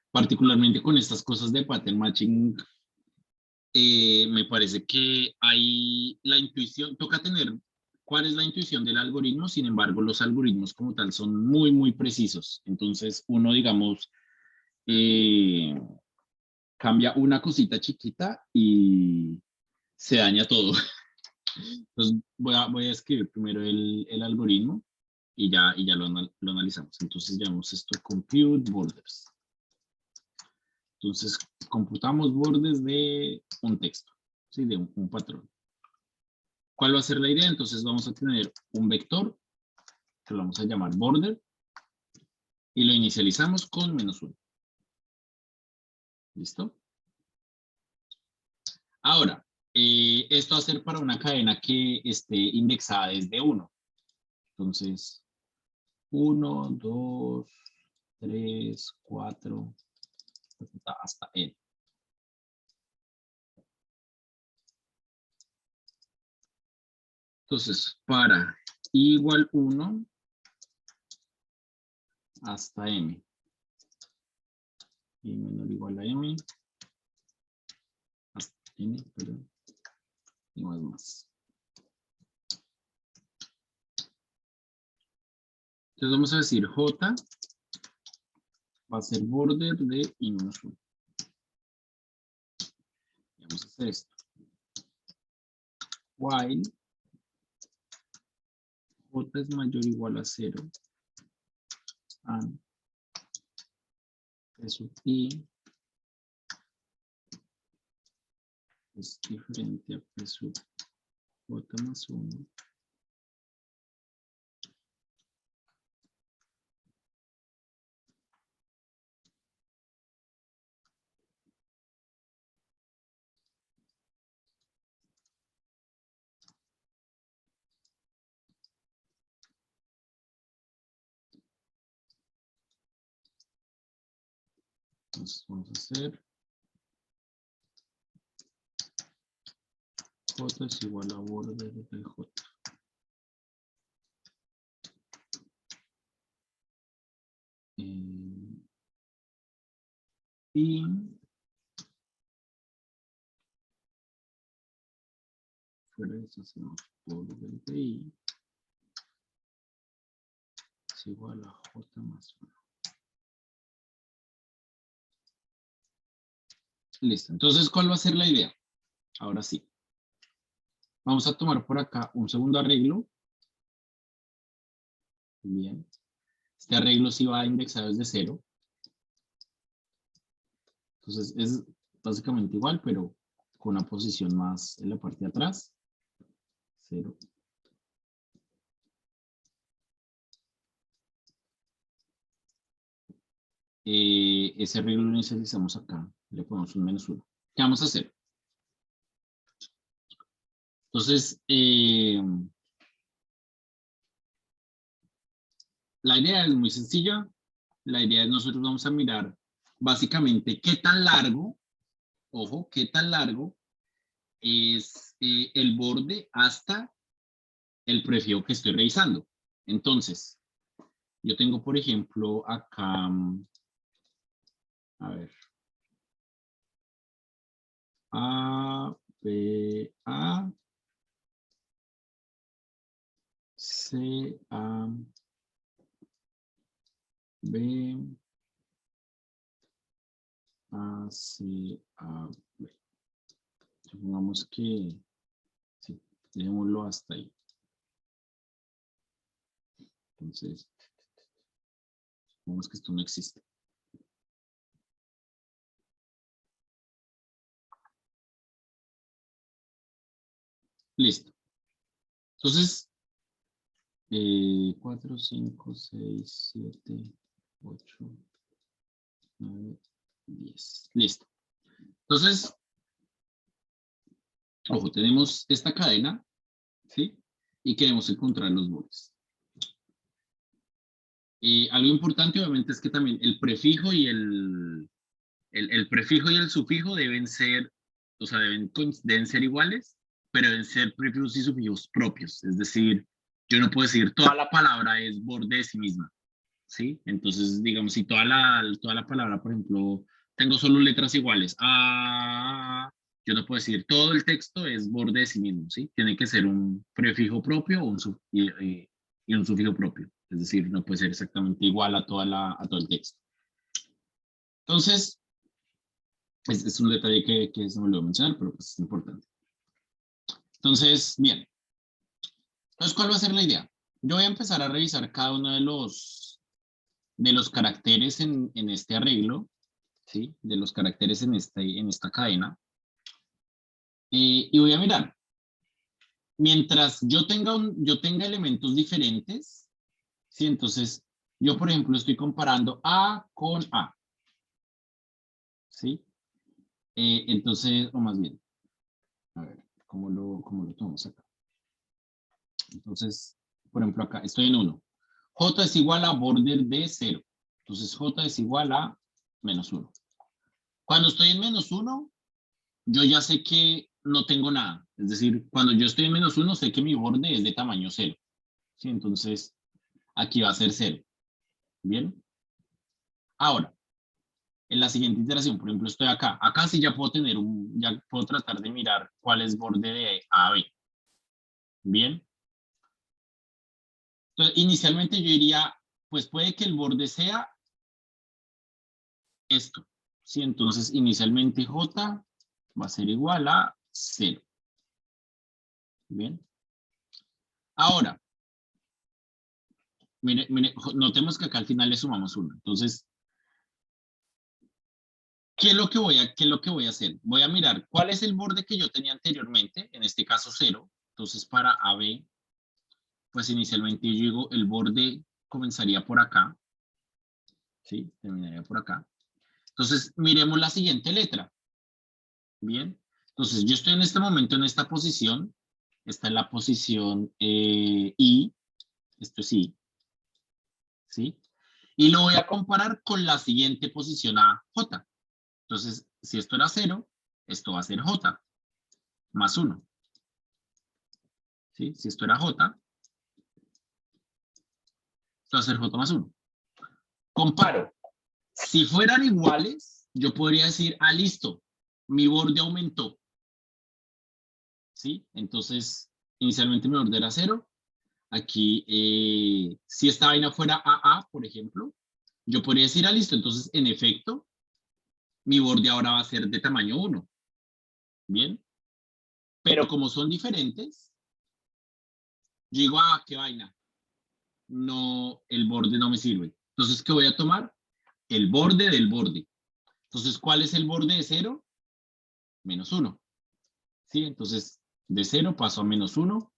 particularmente con estas cosas de pattern matching. Me parece que hay la intuición, toca tener cuál es la intuición del algoritmo. Sin embargo, los algoritmos como tal son muy, muy precisos. Entonces, uno, digamos, eh, cambia una cosita chiquita y se daña todo. Entonces, voy a escribir primero el algoritmo y ya lo analizamos. Entonces, llamamos esto compute borders. Entonces, computamos bordes de un texto, ¿sí? De un patrón. ¿Cuál va a ser la idea? Entonces vamos a tener un vector, que lo vamos a llamar border, y lo inicializamos con -1. ¿Listo? Ahora, esto va a ser para una cadena que esté indexada desde 1. Entonces, 1, 2, 3, 4, hasta n. Entonces, para i igual 1 hasta m. Y menor o igual a m. Hasta n, perdón. Y más. Entonces vamos a decir j va a ser border de i-1. Vamos a hacer esto. While j es mayor o igual a 0 and p sub i es diferente a p sub j más 1. Entonces vamos a hacer j es igual a border de j. Y fuera de eso hacemos border de i es igual a j más 1. Listo. Entonces, ¿cuál va a ser la idea? Ahora sí. Vamos a tomar por acá un segundo arreglo. Bien. Este arreglo sí va indexado desde 0. Entonces, es básicamente igual, pero con una posición más en la parte de atrás. 0. Ese arreglo lo inicializamos acá. Le ponemos un -1. ¿Qué vamos a hacer? Entonces, la idea es muy sencilla. La idea es nosotros vamos a mirar básicamente qué tan largo, ojo, qué tan largo es el borde hasta el prefijo que estoy revisando. Entonces, Yo tengo, por ejemplo, acá, a ver, A, B, A, C, A, B, A, C, A, B. Supongamos que, sí, dejémoslo hasta ahí. Entonces, supongamos que esto no existe. Listo. Entonces, 4, 5, 6, 7, 8, 9, 10. Listo. Entonces, ojo, tenemos esta cadena, ¿sí? Y queremos encontrar los bordes. Algo importante, obviamente, es que también el prefijo y el prefijo y el sufijo deben ser, o sea, deben ser iguales, pero deben ser prefijos y sufijos propios. Es decir, yo no puedo decir toda la palabra es borde de sí misma, ¿sí? Entonces, digamos, si toda la palabra, por ejemplo, tengo solo letras iguales, yo no puedo decir todo el texto es borde de sí mismo, ¿sí? Tiene que ser un prefijo propio o y un sufijo propio. Es decir, no puede ser exactamente igual a a todo el texto. Entonces, es un detalle que se me olvidó mencionar, pero pues es importante. Entonces, bien. Entonces, ¿cuál va a ser la idea? Yo voy a empezar a revisar cada uno de los caracteres en este arreglo, ¿sí? De los caracteres en esta cadena. Y voy a mirar. Mientras yo tenga elementos diferentes, ¿sí? Entonces, yo, por ejemplo, estoy comparando A con A, ¿sí? Entonces, o más bien, a ver, cómo lo tomamos acá? Entonces, por ejemplo, acá estoy en 1. J es igual a border de 0. Entonces, J es igual a menos 1. Cuando estoy en menos 1, yo ya sé que no tengo nada. Es decir, cuando yo estoy en menos 1, sé que mi borde es de tamaño 0. ¿Sí? Entonces, aquí va a ser 0. ¿Bien? Ahora, en la siguiente iteración, por ejemplo, estoy acá. Acá sí ya puedo ya puedo tratar de mirar cuál es borde de A a B. ¿Bien? Entonces, inicialmente yo diría, pues puede que el borde sea esto. ¿Sí? Entonces, inicialmente J va a ser igual a 0. Bien. Ahora, notemos que acá al final le sumamos 1. Entonces, ¿qué es lo que voy a hacer? Voy a mirar cuál es el borde que yo tenía anteriormente, en este caso 0. Entonces, para AB, pues inicialmente yo digo, el borde comenzaría por acá. ¿Sí? Terminaría por acá. Entonces, miremos la siguiente letra. Bien. Entonces, yo estoy en este momento en esta posición. Esta es la posición I. Esto es I. ¿Sí? Y lo voy a comparar con la siguiente posición a J. Entonces, si esto era 0, esto va a ser J más 1. ¿Sí? Si esto era J, esto va a ser J más 1. Comparo. Si fueran iguales, yo podría decir, listo, mi borde aumentó. ¿Sí? Entonces, inicialmente mi borde era 0. Aquí, si esta vaina fuera AA, por ejemplo, yo podría decir, listo, entonces, en efecto, mi borde ahora va a ser de tamaño 1. Bien. Pero como son diferentes, yo digo, qué vaina. No, el borde no me sirve. Entonces, ¿qué voy a tomar? El borde del borde. Entonces, ¿cuál es el borde de 0? Menos 1. ¿Sí? Entonces, de 0 paso a menos 1.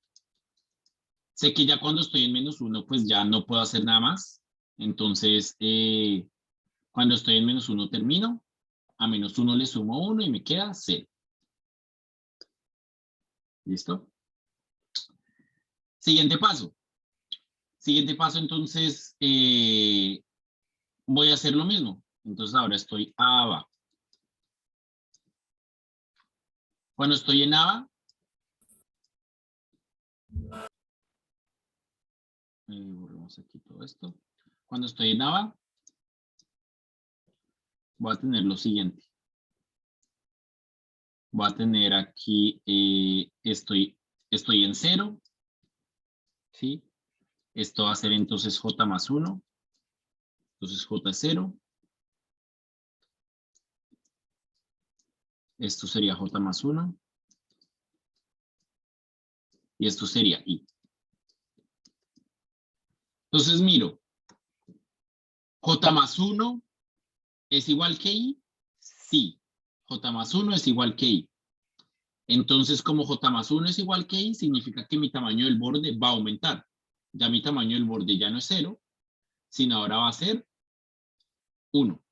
Sé que ya cuando estoy en menos 1, pues ya no puedo hacer nada más. Entonces, cuando estoy en menos 1 termino. A menos 1 le sumo 1 y me queda 0. ¿Listo? Siguiente paso. Siguiente paso, entonces, voy a hacer lo mismo. Entonces, ahora estoy abajo. Cuando estoy en ABA, borremos aquí todo esto. Cuando estoy en ABA, voy a tener lo siguiente. Voy a tener aquí, estoy en 0, ¿sí? Esto va a ser entonces J más 1. Entonces J es 0. Esto sería J más 1. Y esto sería I. Entonces miro, J más 1 es igual que I. Sí, J más 1 es igual que I. Entonces, como J más 1 es igual que I, significa que mi tamaño del borde va a aumentar. Ya mi tamaño del borde ya no es 0, sino ahora va a ser 1.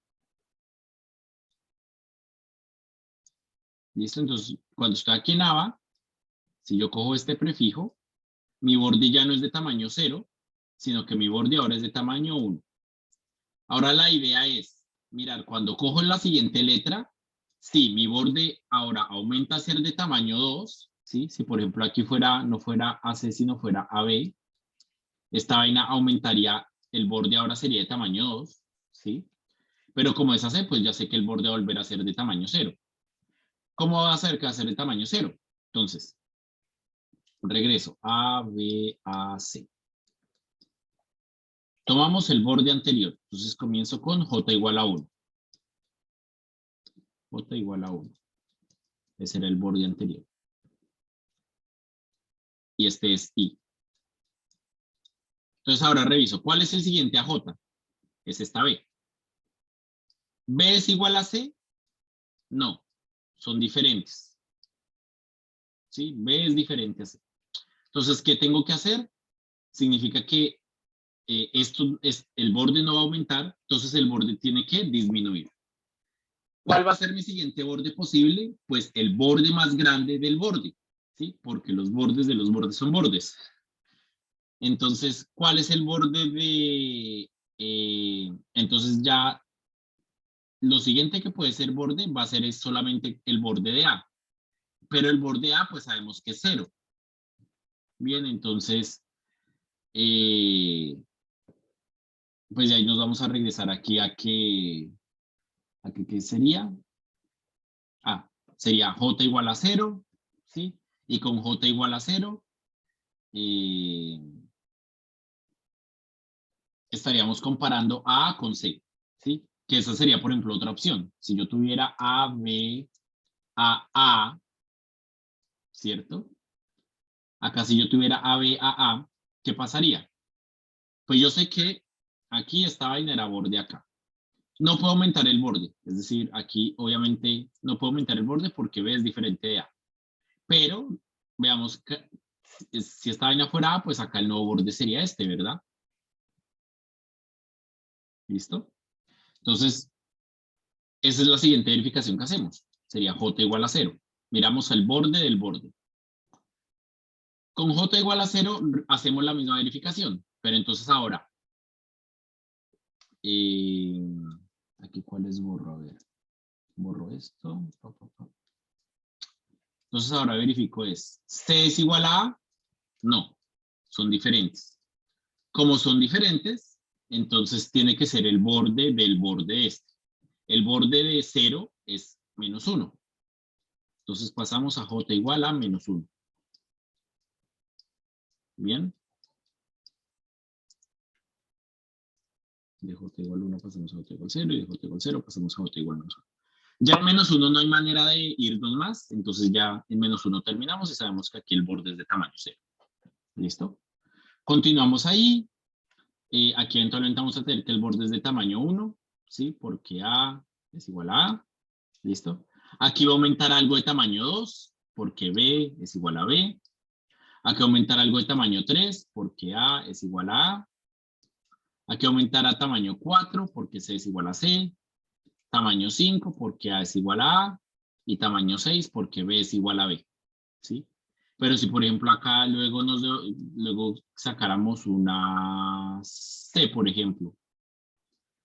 ¿Listo? Entonces, cuando estoy aquí en ABA, si yo cojo este prefijo, mi borde ya no es de tamaño 0, sino que mi borde ahora es de tamaño 1. Ahora la idea es, mirar, cuando cojo la siguiente letra, sí, mi borde ahora aumenta a ser de tamaño 2, ¿sí? Si por ejemplo aquí no fuera AC, sino fuera AB, esta vaina aumentaría, el borde ahora sería de tamaño 2, ¿sí? Pero como es AC, pues ya sé que el borde va a volver a ser de tamaño 0. ¿Cómo va a ser que va a ser de tamaño 0? Entonces, regreso, A, B, A, C. Tomamos el borde anterior, entonces comienzo con J igual a 1. J igual a 1. Ese era el borde anterior. Y este es I. Entonces ahora reviso, ¿cuál es el siguiente a J? Es esta B. ¿B es igual a C? No, son diferentes. ¿Sí? B es diferente a C. Entonces, ¿qué tengo que hacer? Significa que el borde no va a aumentar, entonces el borde tiene que disminuir. ¿Cuál va a ser mi siguiente borde posible? Pues el borde más grande del borde, ¿sí? Porque los bordes de los bordes son bordes. Entonces, ¿cuál es el borde de...? Entonces ya lo siguiente que puede ser borde va a ser solamente el borde de A. Pero el borde A, pues sabemos que es 0. Bien, entonces, pues ahí nos vamos a regresar aquí a que ¿qué sería? Ah, sería J igual a 0, ¿sí? Y con J igual a 0, estaríamos comparando A con C, ¿sí? Que esa sería, por ejemplo, otra opción. Si yo tuviera A, B, A, ¿cierto? Acá si yo tuviera A, B, A, ¿qué pasaría? Pues yo sé que aquí esta vaina era borde acá. No puedo aumentar el borde, es decir, aquí obviamente no puedo aumentar el borde porque B es diferente de A. Pero veamos que si esta vaina fuera A, pues acá el nuevo borde sería este, ¿verdad? ¿Listo? Entonces, esa es la siguiente verificación que hacemos. Sería J igual a 0. Miramos el borde del borde. Con J igual a 0 hacemos la misma verificación, pero entonces ahora, aquí cuáles borro, a ver, borro esto. Entonces ahora verifico ¿C es igual a A? No, son diferentes. Como son diferentes, entonces tiene que ser el borde del borde este. El borde de 0 es menos 1. Entonces pasamos a J igual a menos 1. Bien. De J igual a 1 pasamos a J igual a 0 y de J igual a 0 pasamos a J igual a menos 1. Ya en menos 1 no hay manera de irnos más, entonces ya en menos 1 terminamos y sabemos que aquí el borde es de tamaño 0. ¿Listo? Continuamos ahí. Aquí eventualmente vamos a tener que el borde es de tamaño 1, ¿sí? Porque A es igual a A. ¿Listo? Aquí va a aumentar algo de tamaño 2, porque B es igual a B. Aquí va a aumentar algo de tamaño 3, porque A es igual a A. Aquí va a aumentar a tamaño 4, porque C es igual a C. Tamaño 5, porque A es igual a A. Y tamaño 6, porque B es igual a B. ¿Sí? Pero si, por ejemplo, acá luego sacáramos una C, por ejemplo.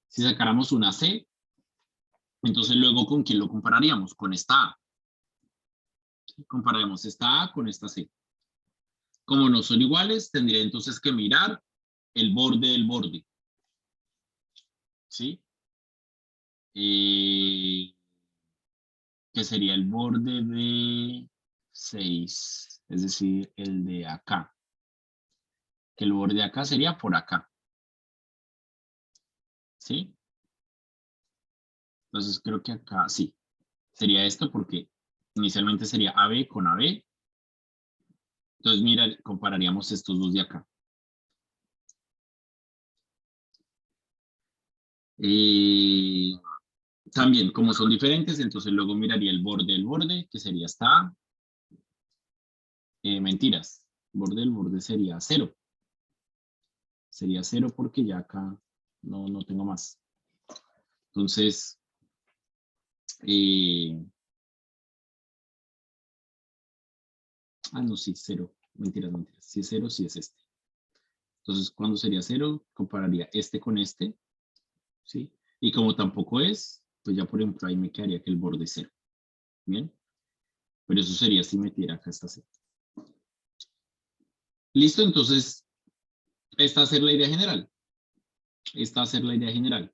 Si sacáramos una C, entonces luego, ¿con quién lo compararíamos? Con esta A. Compararemos esta A con esta C. Como no son iguales, tendría entonces que mirar el borde del borde. ¿sí? Que sería el borde de 6, es decir, el de acá. Que el borde de acá sería por acá, ¿sí? Entonces creo que acá sí, sería esto porque inicialmente sería AB con AB. Entonces mira, compararíamos estos dos de acá. También, como son diferentes, entonces luego miraría el borde del borde, que sería hasta A. Mentiras, borde del borde sería 0. Sería 0 porque ya acá no tengo más. Entonces, no, sí, 0. Mentiras, mentiras. Si es 0, sí es este. Entonces, ¿cuándo sería 0? Compararía este con este, ¿sí? Y como tampoco es, pues ya por ejemplo ahí me quedaría que el borde es 0. ¿Bien? Pero eso sería si metiera acá esta 0. Listo, entonces, esta va a ser la idea general. Esta va a ser la idea general.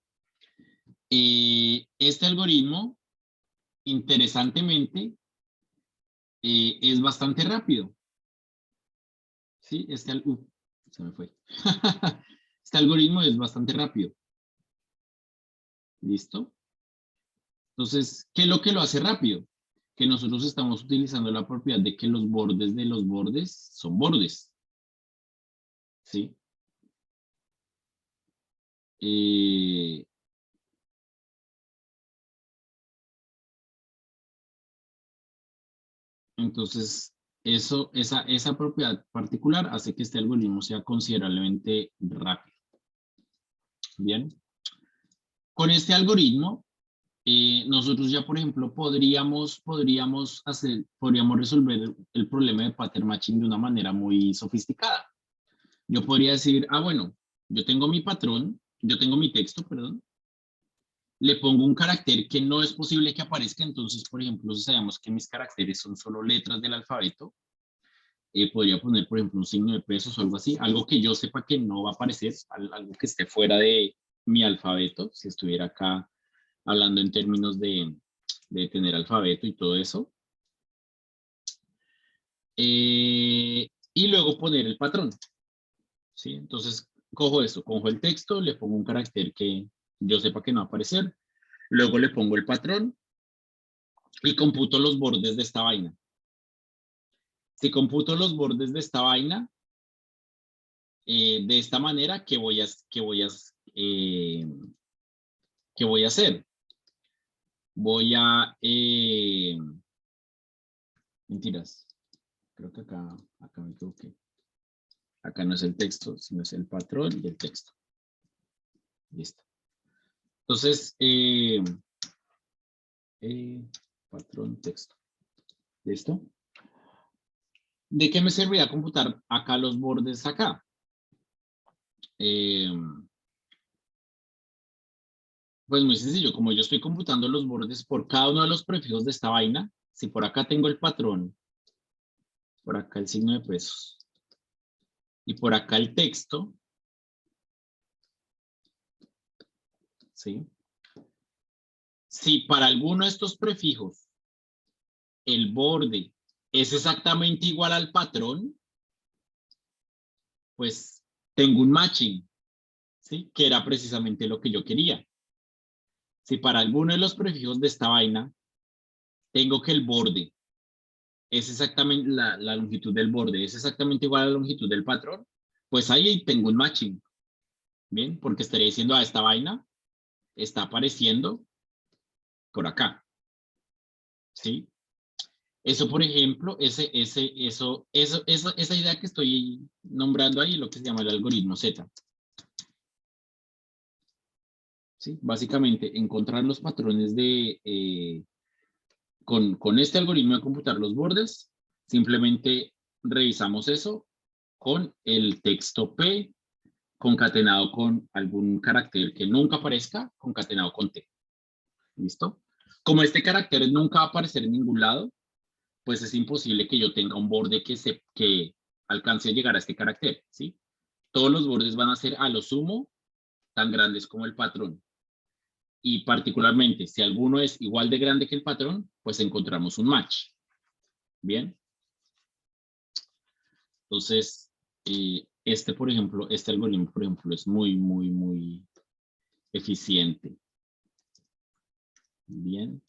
Este algoritmo, interesantemente, es bastante rápido. ¿Sí? Se me fue. Este algoritmo es bastante rápido. ¿Listo? Entonces, ¿qué es lo que lo hace rápido? Que nosotros estamos utilizando la propiedad de que los bordes de los bordes son bordes. ¿Sí? Entonces, esa propiedad particular hace que este algoritmo sea considerablemente rápido. Bien. Con este algoritmo, nosotros ya, por ejemplo, podríamos resolver el problema de pattern matching de una manera muy sofisticada. Yo podría decir, bueno, yo tengo mi patrón, yo tengo mi texto, perdón, le pongo un carácter que no es posible que aparezca, entonces, por ejemplo, si sabemos que mis caracteres son solo letras del alfabeto, podría poner, por ejemplo, un signo de pesos o algo así, algo que yo sepa que no va a aparecer, algo que esté fuera de mi alfabeto, si estuviera acá hablando en términos de tener alfabeto y todo eso. Y luego poner el patrón, ¿sí? Entonces, cojo esto, cojo el texto, le pongo un carácter que yo sepa que no va a aparecer, luego le pongo el patrón y computo los bordes de esta vaina. Si computo los bordes de esta vaina, de esta manera, ¿qué voy a hacer? Mentiras, creo que acá me equivoqué. Acá no es el texto, sino es el patrón y el texto. Listo. Entonces, patrón texto. ¿Listo? ¿De qué me serviría computar acá los bordes acá? Pues muy sencillo, como yo estoy computando los bordes por cada uno de los prefijos de esta vaina, si por acá tengo el patrón, por acá el signo de pesos, y por acá el texto, ¿sí? Si para alguno de estos prefijos el borde es exactamente igual al patrón, pues tengo un matching, ¿sí? Que era precisamente lo que yo quería. Si para alguno de los prefijos de esta vaina tengo que el borde es exactamente, la longitud del borde es exactamente igual a la longitud del patrón, pues ahí tengo un matching, ¿bien? Porque estaría diciendo, esta vaina está apareciendo por acá, ¿sí? Eso, por ejemplo, esa idea que estoy nombrando ahí, lo que se llama el algoritmo Z. ¿Sí? Básicamente, encontrar los patrones con este algoritmo de computar los bordes, simplemente revisamos eso con el texto P concatenado con algún carácter que nunca aparezca, concatenado con T. ¿Listo? Como este carácter nunca va a aparecer en ningún lado, pues es imposible que yo tenga un borde que alcance a llegar a este carácter, ¿sí? Todos los bordes van a ser a lo sumo tan grandes como el patrón. Y particularmente, si alguno es igual de grande que el patrón, pues encontramos un match. Bien. Entonces, por ejemplo, este algoritmo, por ejemplo, es muy eficiente. Bien.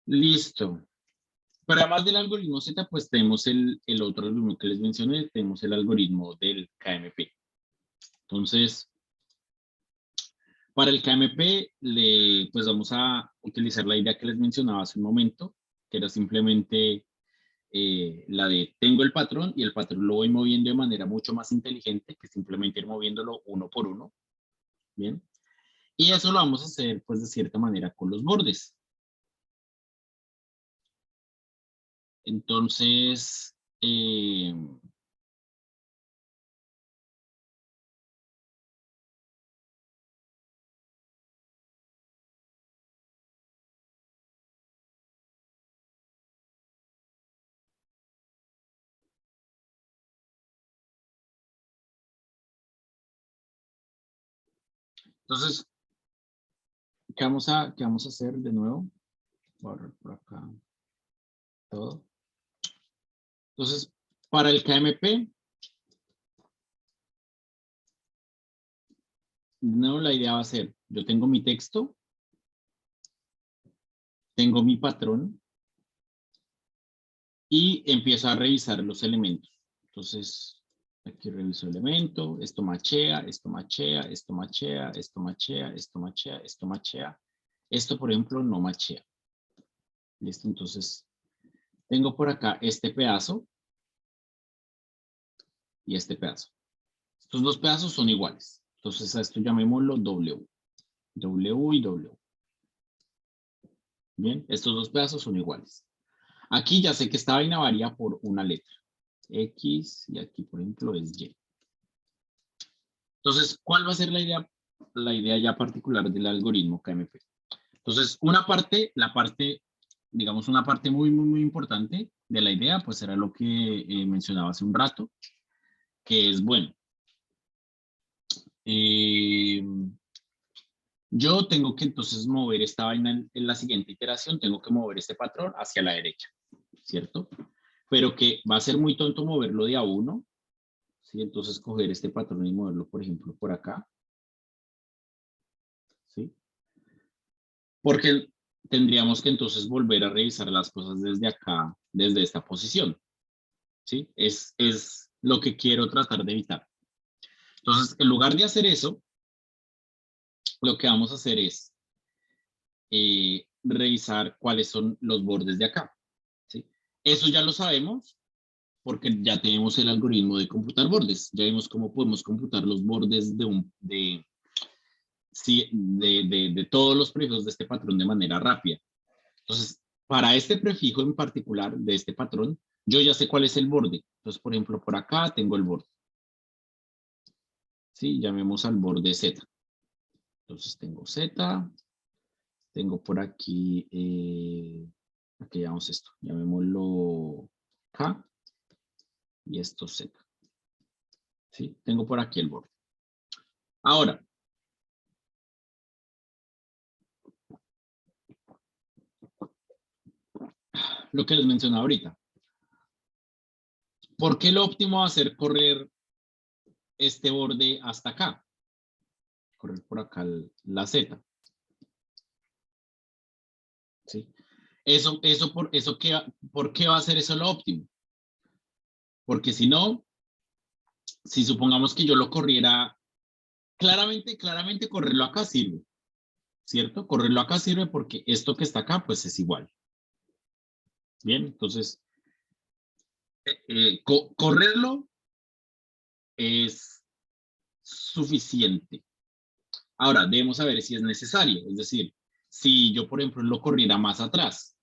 Listo. Pero además del algoritmo Z, pues tenemos el otro algoritmo que les mencioné, tenemos el algoritmo del KMP. Entonces, para el KMP, pues vamos a utilizar la idea que les mencionaba hace un momento, que era simplemente la de tengo el patrón y el patrón lo voy moviendo de manera mucho más inteligente que simplemente ir moviéndolo uno por uno. Bien. Y eso lo vamos a hacer, pues, de cierta manera con los bordes. Entonces, ¿qué vamos a hacer de nuevo? Por acá todo. Entonces, para el KMP, de nuevo la idea va a ser, yo tengo mi texto, tengo mi patrón y empiezo a revisar los elementos. Entonces, aquí reviso el elemento, esto machea, esto machea, esto machea, esto machea, esto machea, esto machea. Esto, por ejemplo, no machea. Listo, entonces, tengo por acá este pedazo y este pedazo. Estos dos pedazos son iguales. Entonces, a esto llamémoslo W. W y W. Bien, estos dos pedazos son iguales. Aquí ya sé que esta vaina varía por una letra. X y aquí, por ejemplo, es Y. Entonces, ¿cuál va a ser la idea? La idea ya particular del algoritmo KMP. Entonces, digamos, una parte muy importante de la idea, pues era lo que mencionaba hace un rato, que es, bueno, yo tengo que entonces mover esta vaina en la siguiente iteración, tengo que mover este patrón hacia la derecha, ¿cierto? Pero que va a ser muy tonto moverlo de a uno, ¿sí? Entonces coger este patrón y moverlo, por ejemplo, por acá, ¿sí? Porque tendríamos que entonces volver a revisar las cosas desde acá, desde esta posición, ¿sí? Es lo que quiero tratar de evitar. Entonces, en lugar de hacer eso, lo que vamos a hacer es revisar cuáles son los bordes de acá, ¿sí? Eso ya lo sabemos porque ya tenemos el algoritmo de computar bordes. Ya vimos cómo podemos computar los bordes de todos los prefijos de este patrón de manera rápida. Entonces, para este prefijo en particular de este patrón, yo ya sé cuál es el borde. Entonces, por ejemplo, por acá tengo el borde. ¿Sí? Llamemos al borde Z. Entonces, tengo Z. Tengo por aquí, aquí llamamos esto. Llamémoslo K. Y esto Z. ¿Sí? Tengo por aquí el borde. Ahora, lo que les mencionaba ahorita. ¿Por qué lo óptimo va a ser correr este borde hasta acá? Correr por acá la Z. ¿Sí? ¿Por qué va a ser eso lo óptimo? Porque si no, si supongamos que yo lo corriera, claramente correrlo acá sirve, ¿cierto? Correrlo acá sirve porque esto que está acá, pues es igual. Bien, entonces, correrlo es suficiente. Ahora, debemos saber si es necesario, es decir, si yo, por ejemplo, lo corriera más atrás.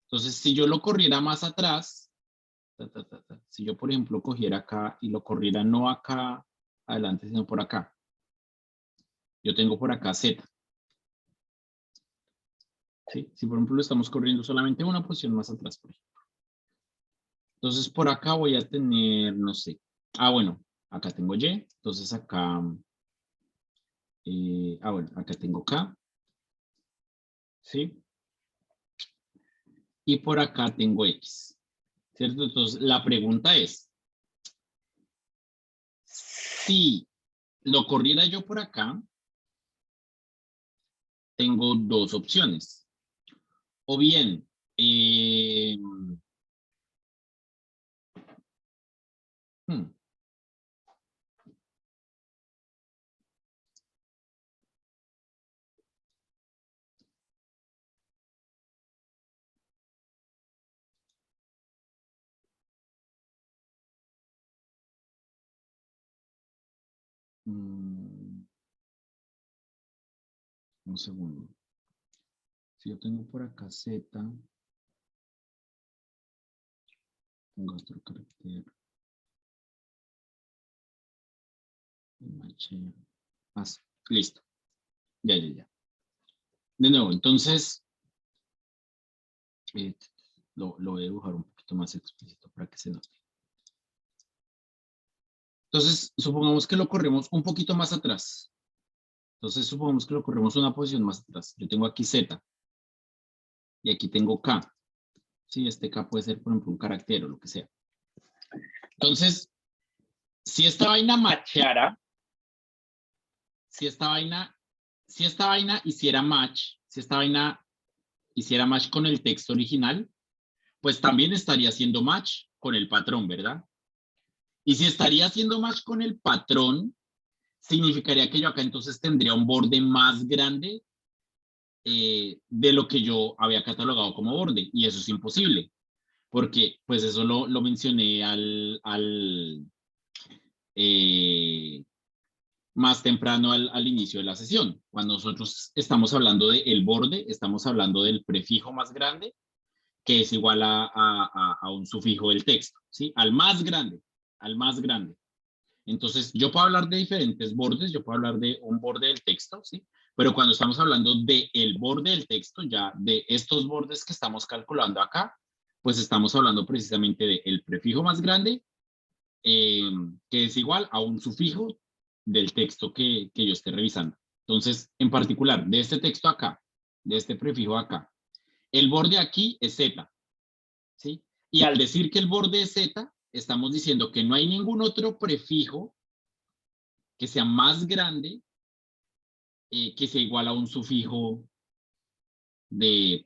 Entonces, si yo lo corriera más atrás, si yo, por ejemplo, cogiera acá y lo corriera no acá adelante, sino por acá. Yo tengo por acá Z. ¿Sí? Si, por ejemplo, lo estamos corriendo solamente una posición más atrás, por ejemplo. Entonces, por acá voy a tener, no sé. Ah, bueno, acá tengo Y. Entonces, acá Bueno, acá tengo K, ¿sí? Y por acá tengo X, ¿cierto? Entonces, la pregunta es, si lo corriera yo por acá, tengo dos opciones. O bien, hmm, mm, un segundo. Si yo tengo por acá Z, pongo otro carácter. Más. Listo. Ya. De nuevo, entonces, eh, lo voy a dibujar un poquito más explícito para que se note. Entonces, supongamos que lo corremos un poquito más atrás. Entonces, supongamos que lo corremos una posición más atrás. Yo tengo aquí Z y aquí tengo K. Sí, este K puede ser, por ejemplo, un carácter o lo que sea. Entonces, si esta vaina macheara, si esta vaina hiciera match, si esta vaina hiciera match con el texto original, pues también estaría haciendo match con el patrón, ¿verdad? Y si estaría haciendo match con el patrón, significaría que yo acá entonces tendría un borde más grande de lo que yo había catalogado como borde, y eso es imposible, porque pues eso lo mencioné más temprano al inicio de la sesión. Cuando nosotros estamos hablando del borde, estamos hablando del prefijo más grande, que es igual a un sufijo del texto, ¿sí? Al más grande. Entonces, yo puedo hablar de diferentes bordes, yo puedo hablar de un borde del texto, ¿sí? Pero cuando estamos hablando del borde del texto, ya de estos bordes que estamos calculando acá, pues estamos hablando precisamente del prefijo más grande, eh, que es igual a un sufijo del texto que yo esté revisando. Entonces, en particular, de este texto acá, de este prefijo acá, el borde aquí es Z, ¿sí? Y al decir que el borde es Z, estamos diciendo que no hay ningún otro prefijo que sea más grande, que sea igual a un sufijo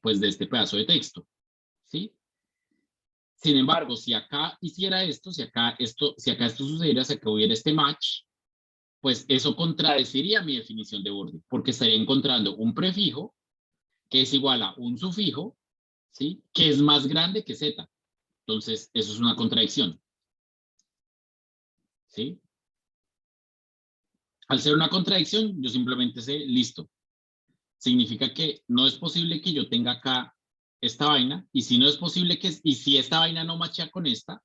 pues, de este pedazo de texto, ¿sí? Sin embargo, si acá hiciera esto, si acá esto sucediera, si acá hubiera este match, pues eso contradeciría mi definición de borde, porque estaría encontrando un prefijo que es igual a un sufijo, ¿sí? Que es más grande que Z. Entonces, eso es una contradicción, ¿sí? Al ser una contradicción, yo simplemente sé, listo. Significa que no es posible que yo tenga acá esta vaina, y si no es posible y si esta vaina no machea con esta,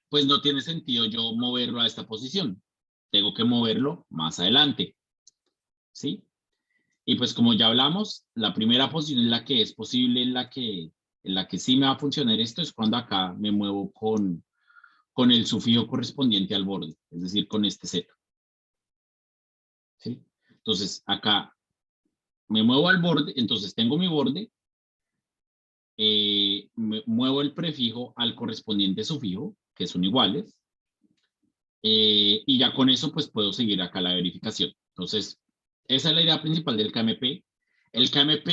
pues no tiene sentido yo moverlo a esta posición. Tengo que moverlo más adelante, ¿sí? Y pues como ya hablamos, la primera posición en la que es posible, en la que sí me va a funcionar esto, es cuando acá me muevo con el sufijo correspondiente al borde, es decir, con este Z, ¿sí? Entonces acá me muevo al borde, entonces tengo mi borde, me muevo el prefijo al correspondiente sufijo, que son iguales, y ya con eso pues puedo seguir acá la verificación. Entonces, esa es la idea principal del KMP. El KMP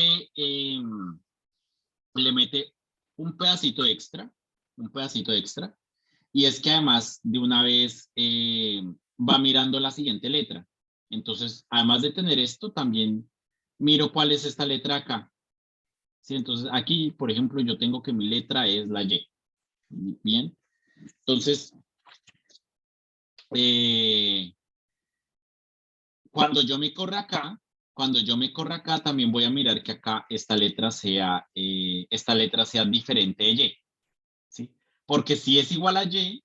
le mete un pedacito extra, y es que además de una vez va mirando la siguiente letra. Entonces, además de tener esto, también miro cuál es esta letra acá. ¿Sí? Entonces, aquí, por ejemplo, yo tengo que mi letra es la Y. Bien. Entonces, eh, cuando yo me corra acá, también voy a mirar que acá esta letra sea diferente de Y. ¿Sí? Porque si es igual a Y,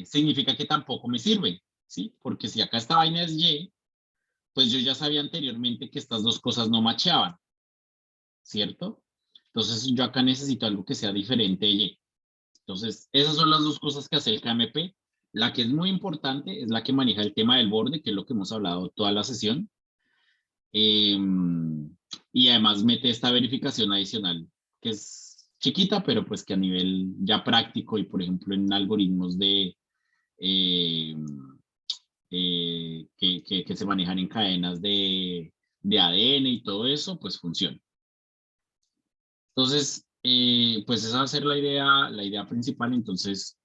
significa que tampoco me sirve, ¿sí? Porque si acá esta vaina es Y, pues yo ya sabía anteriormente que estas dos cosas no macheaban, ¿cierto? Entonces yo acá necesito algo que sea diferente de Y. Entonces, esas son las dos cosas que hace el KMP. La que es muy importante es la que maneja el tema del borde, que es lo que hemos hablado toda la sesión. Y además mete esta verificación adicional, que es chiquita, pero pues que a nivel ya práctico y por ejemplo en algoritmos eh, que se manejan en cadenas de ADN y todo eso, pues funciona. Entonces, pues esa va a ser la idea principal. Entonces,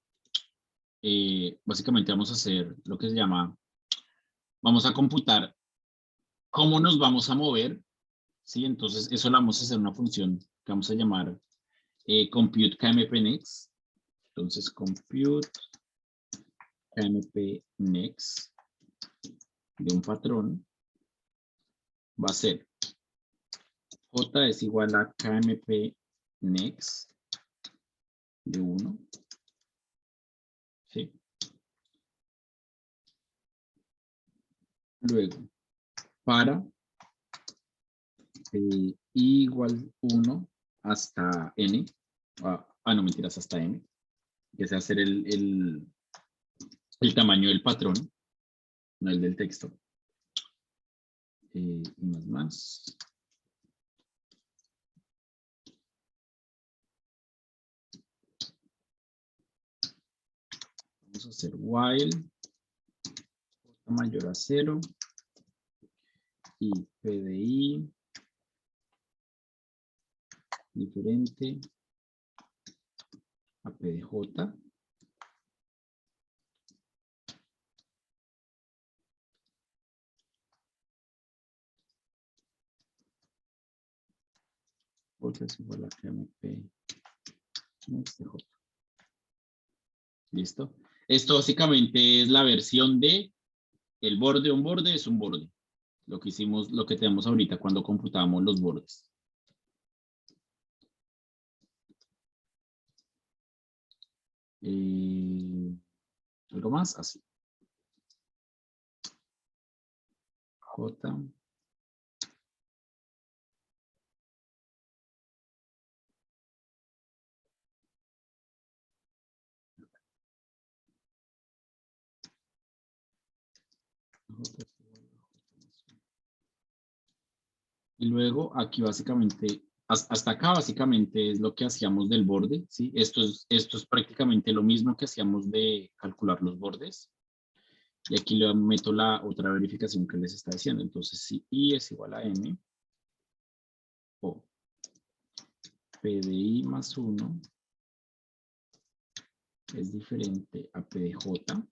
básicamente vamos a hacer lo que se llama, vamos a computar cómo nos vamos a mover, ¿sí? Entonces, eso lo vamos a hacer una función que vamos a llamar compute KMP next. Entonces, compute KMP next de un patrón va a ser J es igual a KMP next de 1. ¿Sí? Luego, para i igual 1 hasta n. No, mentiras, hasta n. Que es hacer el tamaño del patrón, no el del texto. Y más. Vamos a hacer while j mayor a 0 y p de i diferente a p de j. J es igual a KMP next de j. ¿Listo? Esto básicamente es la versión de el borde, un borde es un borde. Lo que hicimos, lo que tenemos ahorita cuando computamos los bordes. ¿Algo más? Así. J. Y luego aquí básicamente, hasta acá básicamente es lo que hacíamos del borde, ¿sí? Esto es prácticamente lo mismo que hacíamos de calcular los bordes. Y aquí le meto la otra verificación que les está diciendo. Entonces, si i es igual a m, o p de i más 1 es diferente a p de j,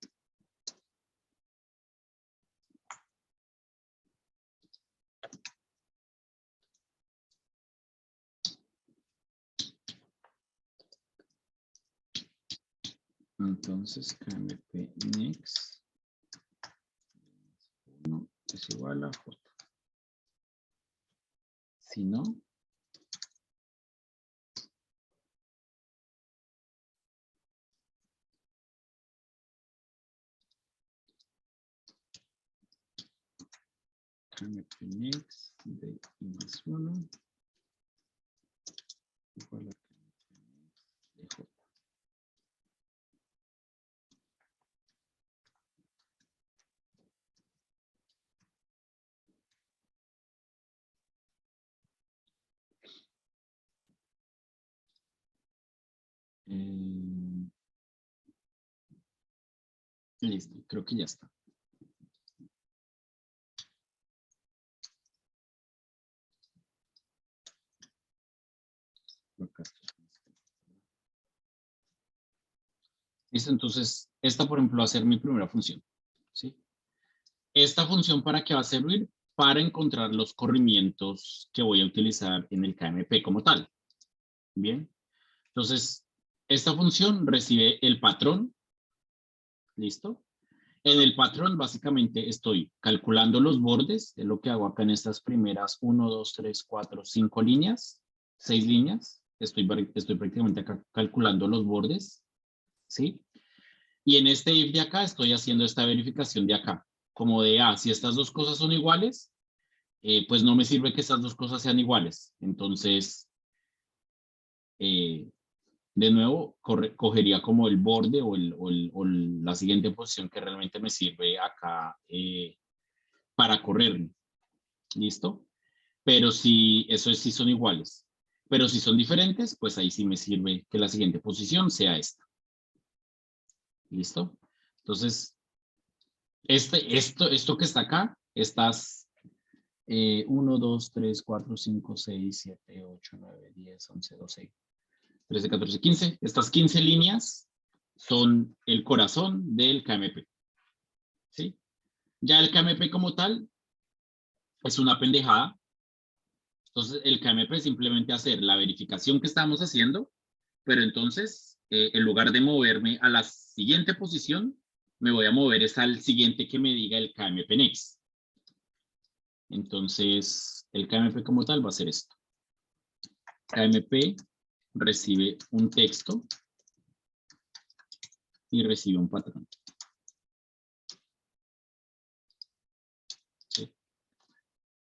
entonces KMP next 1 es igual a j. Si no, KMP next de i más 1 igual a KMP next de j. Listo, creo que ya está. Acá está. Listo, entonces, esta por ejemplo va a ser mi primera función, ¿sí? Esta función, ¿para qué va a servir? Para encontrar los corrimientos que voy a utilizar en el KMP como tal. Bien, entonces, esta función recibe el patrón, ¿listo? En el patrón, básicamente, estoy calculando los bordes, es lo que hago acá en estas primeras 1, 2, 3, 4, 5 líneas, 6 líneas. Estoy prácticamente acá calculando los bordes, ¿sí? Y en este if de acá estoy haciendo esta verificación de acá, como de, si estas dos cosas son iguales, pues no me sirve que estas dos cosas sean iguales. Entonces, de nuevo, cogería como el borde o la siguiente posición que realmente me sirve acá para correr. ¿Listo? Pero si eso sí son iguales. Pero si son diferentes, pues ahí sí me sirve que la siguiente posición sea esta. ¿Listo? Entonces, esto que está acá, estas 1, 2, 3, 4, 5, 6, 7, 8, 9, 10, 11, 12, 13, 14, 15. Estas 15 líneas son el corazón del KMP. ¿Sí? Ya el KMP como tal es una pendejada. Entonces, el KMP es simplemente hacer la verificación que estamos haciendo, pero entonces, en lugar de moverme a la siguiente posición, me voy a mover es al siguiente que me diga el KMP Next. Entonces, el KMP como tal va a ser esto. KMP recibe un texto y recibe un patrón. ¿Sí?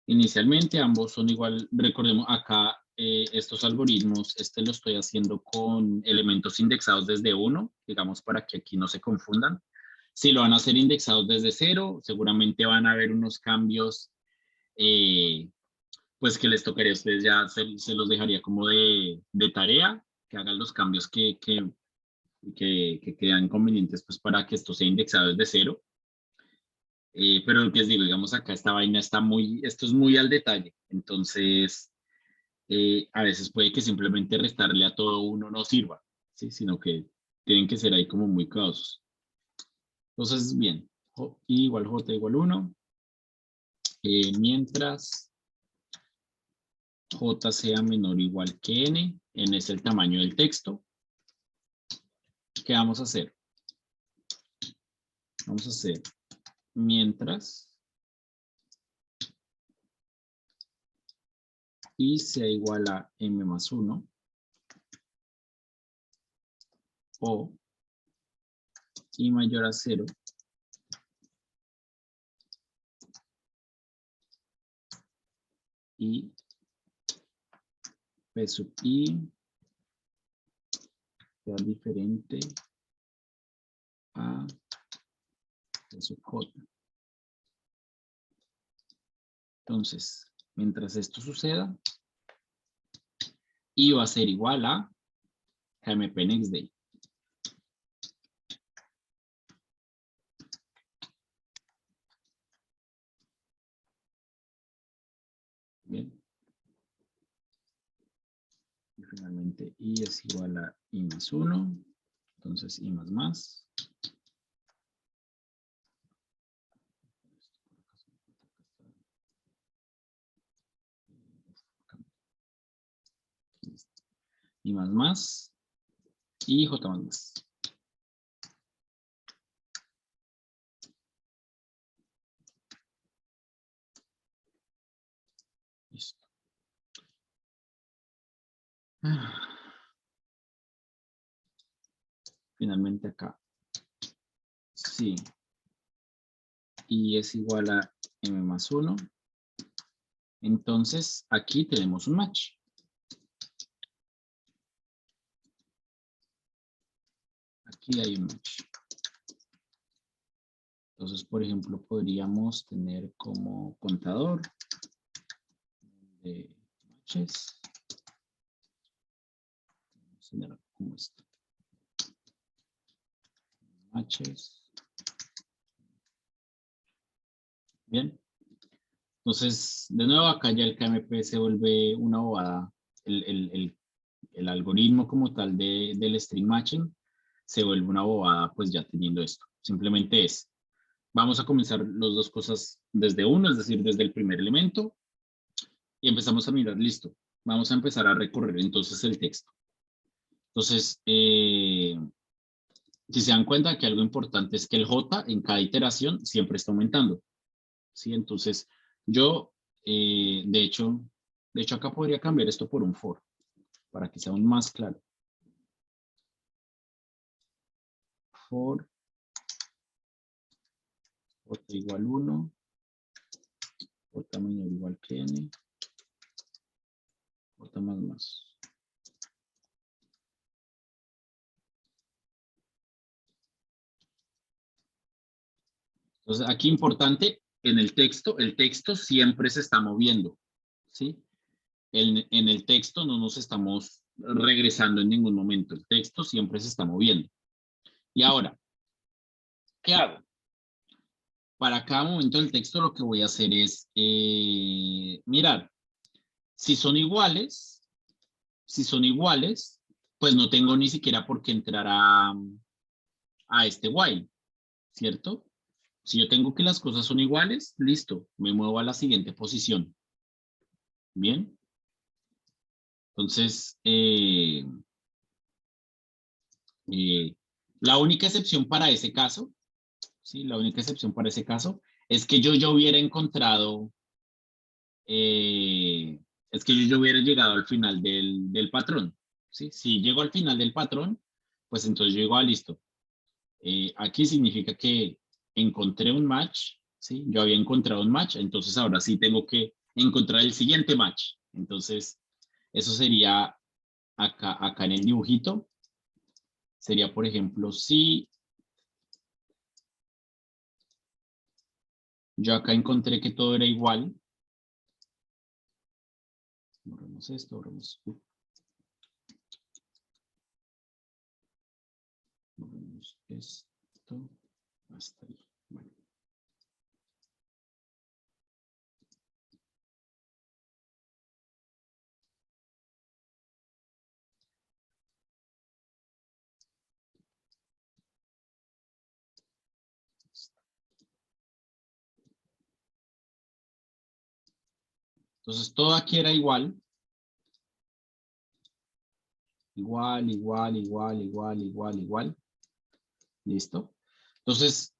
Inicialmente ambos son igual, recordemos acá estos algoritmos, lo estoy haciendo con elementos indexados desde 1, digamos para que aquí no se confundan. Si lo van a hacer indexados desde 0, seguramente van a haber unos cambios pues que les tocaría a ustedes, ya se los dejaría como de tarea, que hagan los cambios que quedan convenientes pues para que esto sea indexado desde 0. Pero lo que les digo, digamos acá esta vaina está esto es muy al detalle, entonces a veces puede que simplemente restarle a todo uno no sirva, ¿sí? Sino que tienen que ser ahí como muy cuidadosos. Entonces, bien, I igual J igual 1, mientras J sea menor o igual que N es el tamaño del texto. ¿Qué vamos a hacer? Vamos a hacer mientras I sea igual a M más 1 o I mayor a 0 y P sub I sea diferente a P sub J. Entonces, mientras esto suceda, I va a ser igual a KMP Next Day. Bien. Y finalmente I es igual a I más 1. Entonces I más más. I más más. Y J más más. Listo. Finalmente acá. Sí. Y es igual a M más 1. Entonces, aquí tenemos un match. Aquí hay un match. Entonces, por ejemplo, podríamos tener como contador de matches. Vamos a tener como esto. Matches. Bien. Entonces, de nuevo, acá ya el KMP se vuelve una bobada. El algoritmo como tal del string matching se vuelve una bobada, pues ya teniendo esto. Simplemente vamos a comenzar las dos cosas desde uno, es decir, desde el primer elemento, y empezamos a mirar, listo. Vamos a empezar a recorrer entonces el texto. Entonces, si se dan cuenta que algo importante es que el J en cada iteración siempre está aumentando. ¿Sí? Entonces, yo, de hecho, acá podría cambiar esto por un for, para que sea aún más claro. For J igual 1, J menor igual que N, J más más. Entonces, aquí importante, en el texto siempre se está moviendo, ¿sí? En el texto no nos estamos regresando en ningún momento. El texto siempre se está moviendo. Y ahora, ¿qué hago? Para cada momento del texto lo que voy a hacer es mirar. Si son iguales, pues no tengo ni siquiera por qué entrar a este while, ¿cierto? Si yo tengo que las cosas son iguales, listo, me muevo a la siguiente posición. Bien. Entonces, la única excepción para ese caso, ¿sí? La única excepción para ese caso es que yo ya hubiera encontrado, es que yo ya hubiera llegado al final del patrón, ¿sí? Si llego al final del patrón, pues entonces yo digo, listo. Aquí significa que encontré un match, ¿sí? Yo había encontrado un match, entonces ahora sí tengo que encontrar el siguiente match. Entonces, eso sería acá en el dibujito. Sería, por ejemplo, si yo acá encontré que todo era igual. Borremos esto, borremos esto. Hasta ahí. Bueno. Entonces, todo aquí era igual. Igual, igual, igual, igual, igual, igual. ¿Listo? Entonces,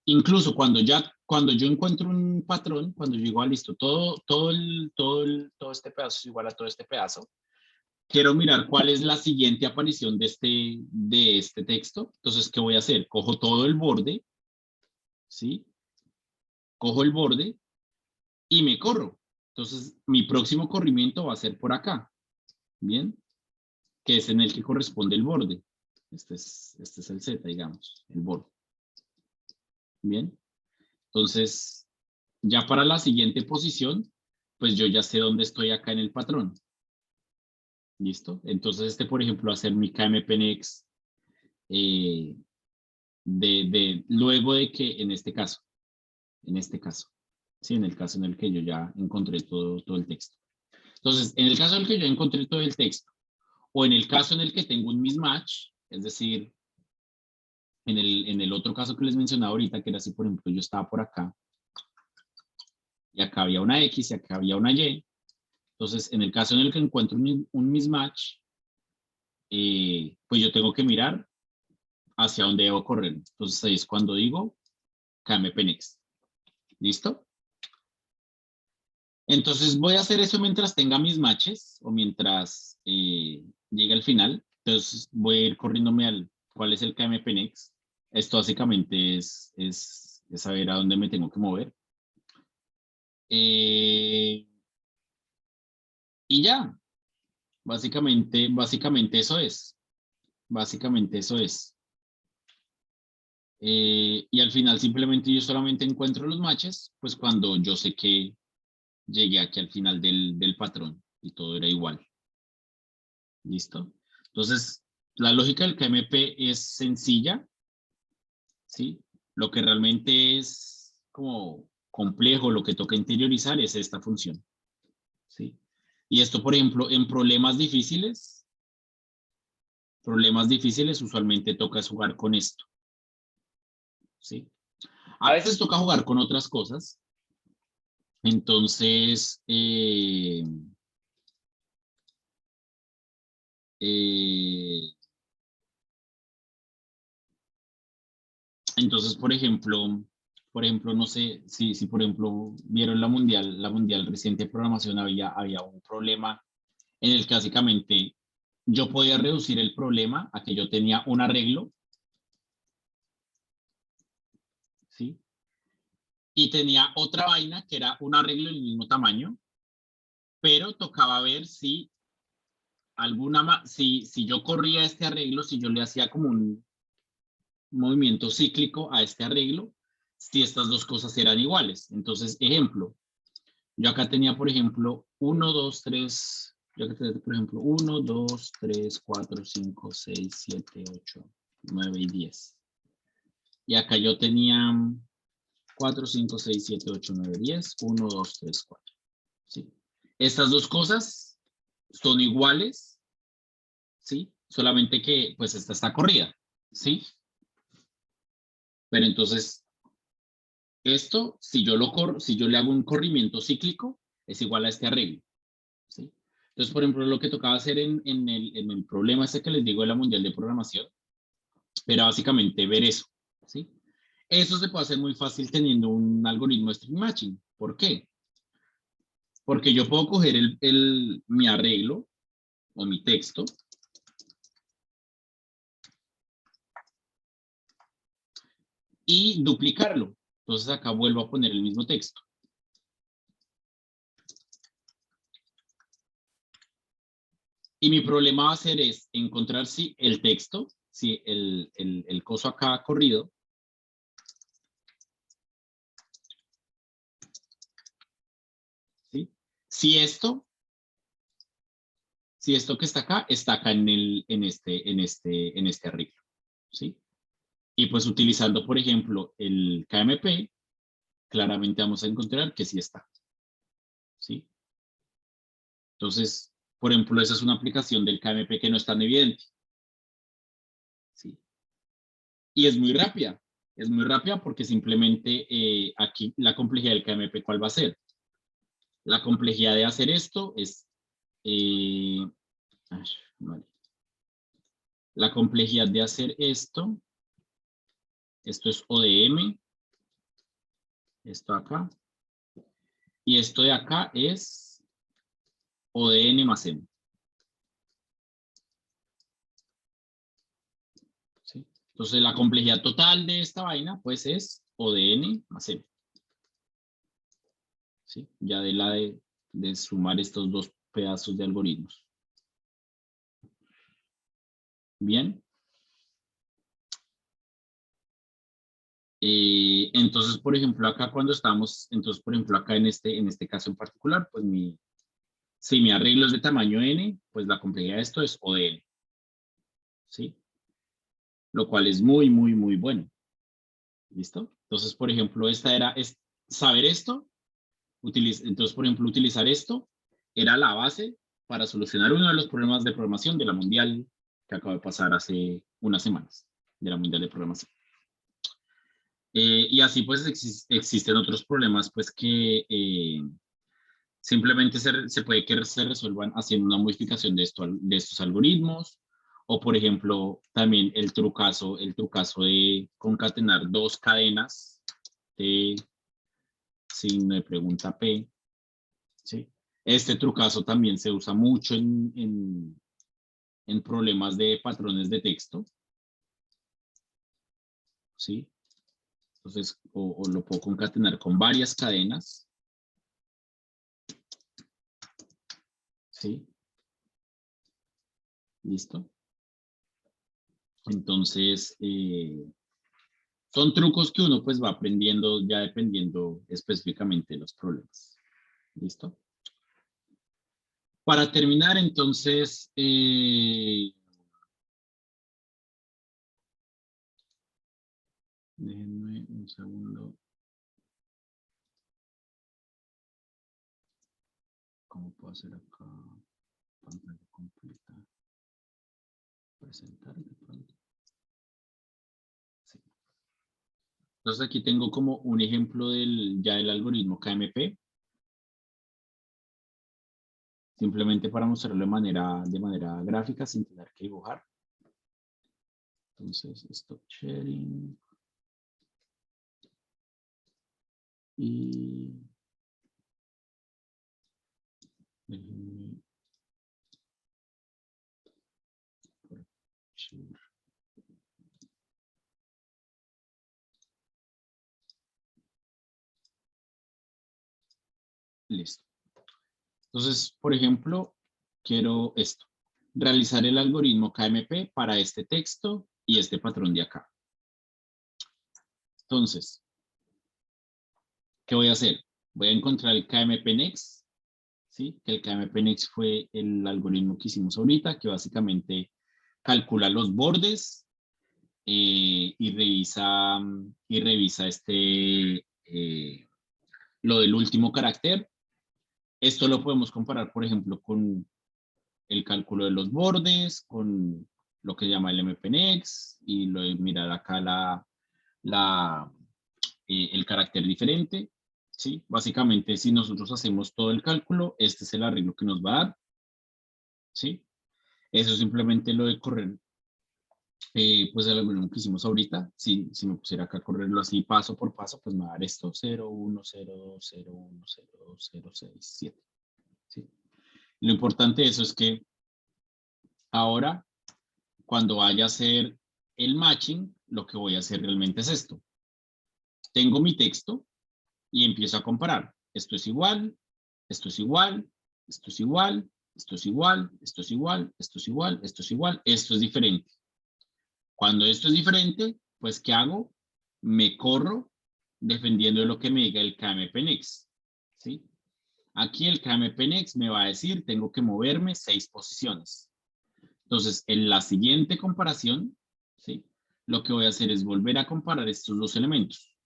incluso cuando yo encuentro un patrón, cuando yo digo, listo, todo este pedazo es igual a todo este pedazo, quiero mirar cuál es la siguiente aparición de este texto. Entonces, ¿qué voy a hacer? Cojo todo el borde, ¿sí? Cojo el borde y me corro. Entonces, mi próximo corrimiento va a ser por acá, ¿bien? Que es en el que corresponde el borde. Este es el Z, digamos, el borde. ¿Bien? Entonces, ya para la siguiente posición, pues yo ya sé dónde estoy acá en el patrón. ¿Listo? Entonces, por ejemplo, va a ser mi KMP Next luego de que en este caso, sí, en el caso en el que yo ya encontré todo el texto. Entonces, en el caso en el que yo encontré todo el texto, o en el caso en el que tengo un mismatch, es decir, en el otro caso que les mencionaba ahorita, que era así, por ejemplo, yo estaba por acá, y acá había una X y acá había una Y. Entonces, en el caso en el que encuentro un mismatch, pues yo tengo que mirar hacia dónde debo correr. Entonces, ahí es cuando digo KMP Next. ¿Listo? Entonces, voy a hacer eso mientras tenga mis matches o mientras llegue al final. Entonces, voy a ir corriéndome al cuál es el KMP Next. Esto básicamente es saber a dónde me tengo que mover. Y ya, básicamente eso es. Básicamente eso es. Y al final simplemente yo solamente encuentro los matches, pues cuando yo sé que llegué aquí al final del patrón y todo era igual. ¿Listo? Entonces, la lógica del KMP es sencilla, ¿sí? Lo que realmente es como complejo, lo que toca interiorizar es esta función, ¿sí? Y esto, por ejemplo, en problemas difíciles usualmente toca jugar con esto, ¿sí? A veces toca jugar con otras cosas. Entonces, eh, entonces, por ejemplo, no sé si por ejemplo vieron la mundial reciente de programación, había un problema en el que básicamente yo podía reducir el problema a que yo tenía un arreglo, ¿sí? Y tenía otra vaina que era un arreglo del mismo tamaño, pero tocaba ver si yo corría este arreglo, si yo le hacía como un movimiento cíclico a este arreglo, si estas dos cosas eran iguales. Entonces, ejemplo, yo acá tenía, por ejemplo, 1, 2, 3, yo acá tenía, por ejemplo, 1, 2, 3, 4, 5, 6, 7, 8, 9 y 10. Y acá yo tenía 4, 5, 6, 7, 8, 9, 10, 1, 2, 3, 4. ¿Sí? Estas dos cosas son iguales, ¿sí? Solamente que, pues, esta está corrida, ¿sí? Pero entonces, esto, si yo le hago un corrimiento cíclico, es igual a este arreglo, ¿sí? Entonces, por ejemplo, lo que tocaba hacer en el problema este que les digo de la Mundial de Programación, era básicamente ver eso, ¿sí? Eso se puede hacer muy fácil teniendo un algoritmo de string matching. ¿Por qué? Porque yo puedo coger mi arreglo o mi texto y duplicarlo. Entonces acá vuelvo a poner el mismo texto. Y mi problema va a ser es encontrar si el texto, si el coso acá corrido, ¿sí? Si esto que está acá en este arreglo, ¿sí? Y pues utilizando, por ejemplo, el KMP, claramente vamos a encontrar que sí está, ¿sí? Entonces, por ejemplo, esa es una aplicación del KMP que no es tan evidente, ¿sí? Y es muy rápida porque simplemente aquí la complejidad del KMP, ¿cuál va a ser? La complejidad de hacer esto es, vale. La complejidad de hacer esto es ODM, esto acá, y esto de acá es ODN más M. ¿Sí? Entonces la complejidad total de esta vaina pues es ODN más M. ¿Sí? Ya de sumar estos dos pedazos de algoritmos. Bien. Entonces, por ejemplo, acá cuando estamos, entonces, por ejemplo, acá en este caso en particular, pues si mi arreglo es de tamaño n, pues la complejidad de esto es O de n, ¿sí? Lo cual es muy, muy, muy bueno. ¿Listo? Entonces, por ejemplo, saber esto, entonces, por ejemplo, utilizar esto era la base para solucionar uno de los problemas de programación de la Mundial que acaba de pasar hace unas semanas, de la Mundial de Programación. Y así pues existen otros problemas pues que simplemente se puede que se resuelvan haciendo una modificación de estos algoritmos, o por ejemplo también el trucazo de concatenar dos cadenas de signo de pregunta P, ¿sí? Este trucazo también se usa mucho en problemas de patrones de texto, ¿sí? Entonces, o lo puedo concatenar con varias cadenas, ¿sí? ¿Listo? Entonces, son trucos que uno pues va aprendiendo ya dependiendo específicamente de los problemas. ¿Listo? Para terminar, entonces, déjenme un segundo. ¿Cómo puedo hacer acá? Pantalla completa. Presentar de pronto. Sí. Entonces aquí tengo como un ejemplo ya del algoritmo KMP. Simplemente para mostrarlo de manera gráfica sin tener que dibujar. Entonces, stop sharing. Y déjenme share. Listo. Entonces, por ejemplo, quiero esto. Realizar el algoritmo KMP para este texto y este patrón de acá. Entonces, ¿Qué voy a hacer? Voy a encontrar el KMPNext, ¿sí? Que el KMPNext fue el algoritmo que hicimos ahorita, que básicamente calcula los bordes y revisa lo del último carácter. Esto lo podemos comparar, por ejemplo, con el cálculo de los bordes, con lo que se llama el MPNext, y lo de mirar acá el carácter diferente, ¿sí? Básicamente, si nosotros hacemos todo el cálculo, este es el arreglo que nos va a dar, ¿sí? Eso simplemente lo de correr, pues el algoritmo que hicimos ahorita, si me pusiera acá a correrlo así paso por paso, pues me va a dar esto, 0, 1, 0, 2, 0, 1, 0, 2, 0, 6, 7, ¿sí? Lo importante de eso es que ahora, cuando vaya a hacer el matching, lo que voy a hacer realmente es esto. Tengo mi texto y empiezo a comparar. Esto es igual, esto es igual, esto es igual, esto es igual, esto es igual, esto es igual, esto es igual, esto es diferente. Cuando esto es diferente, pues ¿qué hago? Me corro dependiendo de lo que me diga el KMPNext, ¿sí? Aquí el KMPNext me va a decir, tengo que moverme 6 posiciones. Entonces, en la siguiente comparación, ¿sí? Lo que voy a hacer es volver a comparar estos dos elementos.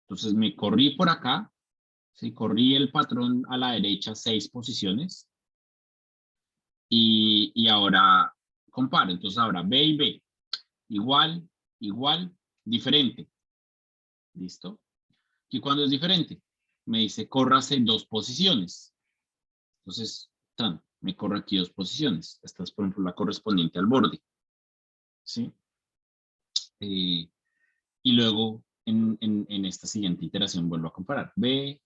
Entonces, me corrí por acá, ¿sí? Corrí el patrón a la derecha 6 posiciones y ahora comparo. Entonces, ahora B y B, igual, igual, diferente. ¿Listo? ¿Y cuando es diferente? Me dice, córrase 2 posiciones. Entonces, me corro aquí 2 posiciones. Esta es, por ejemplo, la correspondiente al borde. ¿Sí? Y luego, en esta siguiente iteración, vuelvo a comparar. B,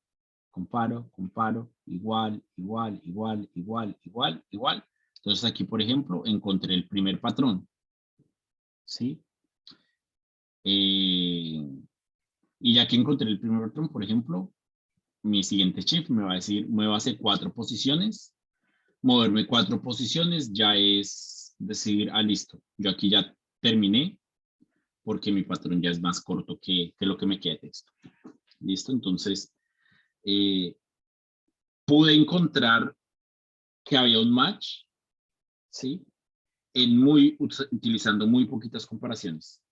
comparo, comparo, igual, igual, igual, igual, igual, igual. Entonces, aquí, por ejemplo, encontré el primer patrón. ¿Sí? Y ya que encontré el primer patrón, por ejemplo, mi siguiente shift me va a decir, muévase 4 posiciones. Moverme 4 posiciones ya es decir, listo, yo aquí ya terminé porque mi patrón ya es más corto que lo que me queda de texto. ¿Listo? Entonces, pude encontrar que había un match, ¿sí? Utilizando muy poquitas comparaciones.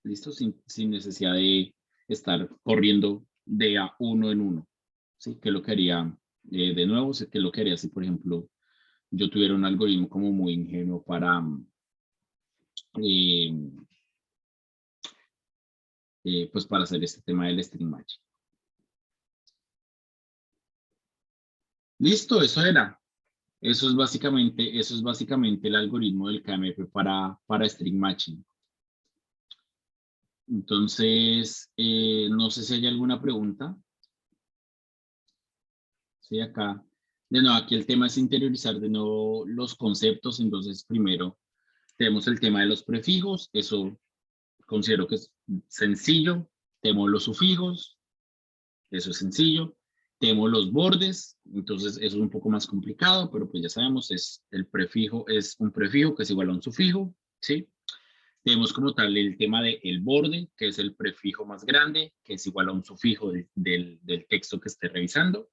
¿Listo? Sin necesidad de estar corriendo de a uno en uno. ¿Sí? Que lo que haría, de nuevo, que lo que haría si, por ejemplo, yo tuviera un algoritmo como muy ingenuo para, eh, pues para hacer este tema del string match. Listo, eso era. Eso es básicamente el algoritmo del KMP para string matching. Entonces, no sé si hay alguna pregunta. Sí, acá. De nuevo, aquí el tema es interiorizar de nuevo los conceptos. Entonces, primero tenemos el tema de los prefijos. Eso considero que es sencillo. Tenemos los sufijos. Eso es sencillo. Tenemos los bordes. Entonces, eso es un poco más complicado, pero pues ya sabemos, el prefijo es un prefijo que es igual a un sufijo. ¿Sí? Tenemos como tal el tema del borde, que es el prefijo más grande, que es igual a un sufijo del texto que esté revisando.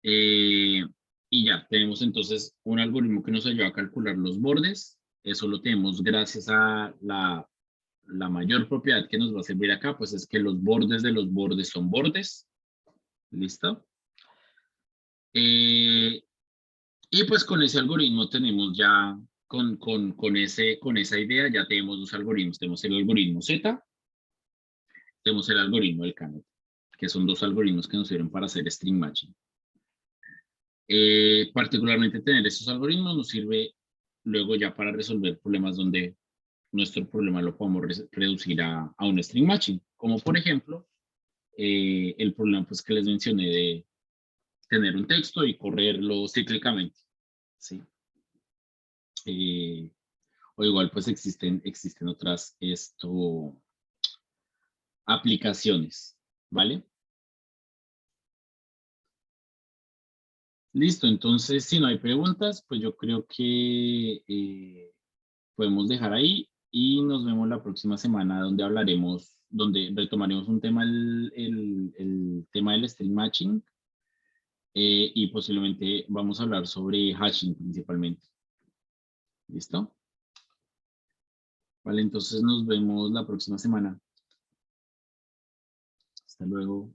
Y ya, tenemos entonces un algoritmo que nos ayuda a calcular los bordes. Eso lo tenemos gracias a la mayor propiedad que nos va a servir acá, pues es que los bordes de los bordes son bordes. ¿Listo? Y pues con ese algoritmo tenemos ya, con esa idea, ya tenemos dos algoritmos. Tenemos el algoritmo Z, tenemos el algoritmo del Canop, que son dos algoritmos que nos sirven para hacer string matching. Particularmente tener estos algoritmos nos sirve luego ya para resolver problemas donde nuestro problema lo podemos reducir a un string matching, como por ejemplo el problema pues, que les mencioné de tener un texto y correrlo cíclicamente. ¿Sí? O igual pues existen otras aplicaciones, ¿vale? Listo, entonces si no hay preguntas, pues yo creo que podemos dejar ahí. y nos vemos la próxima semana donde hablaremos, donde retomaremos un tema, el tema del stream matching y posiblemente vamos a hablar sobre hashing principalmente. ¿Listo? Vale, entonces nos vemos la próxima semana. Hasta luego.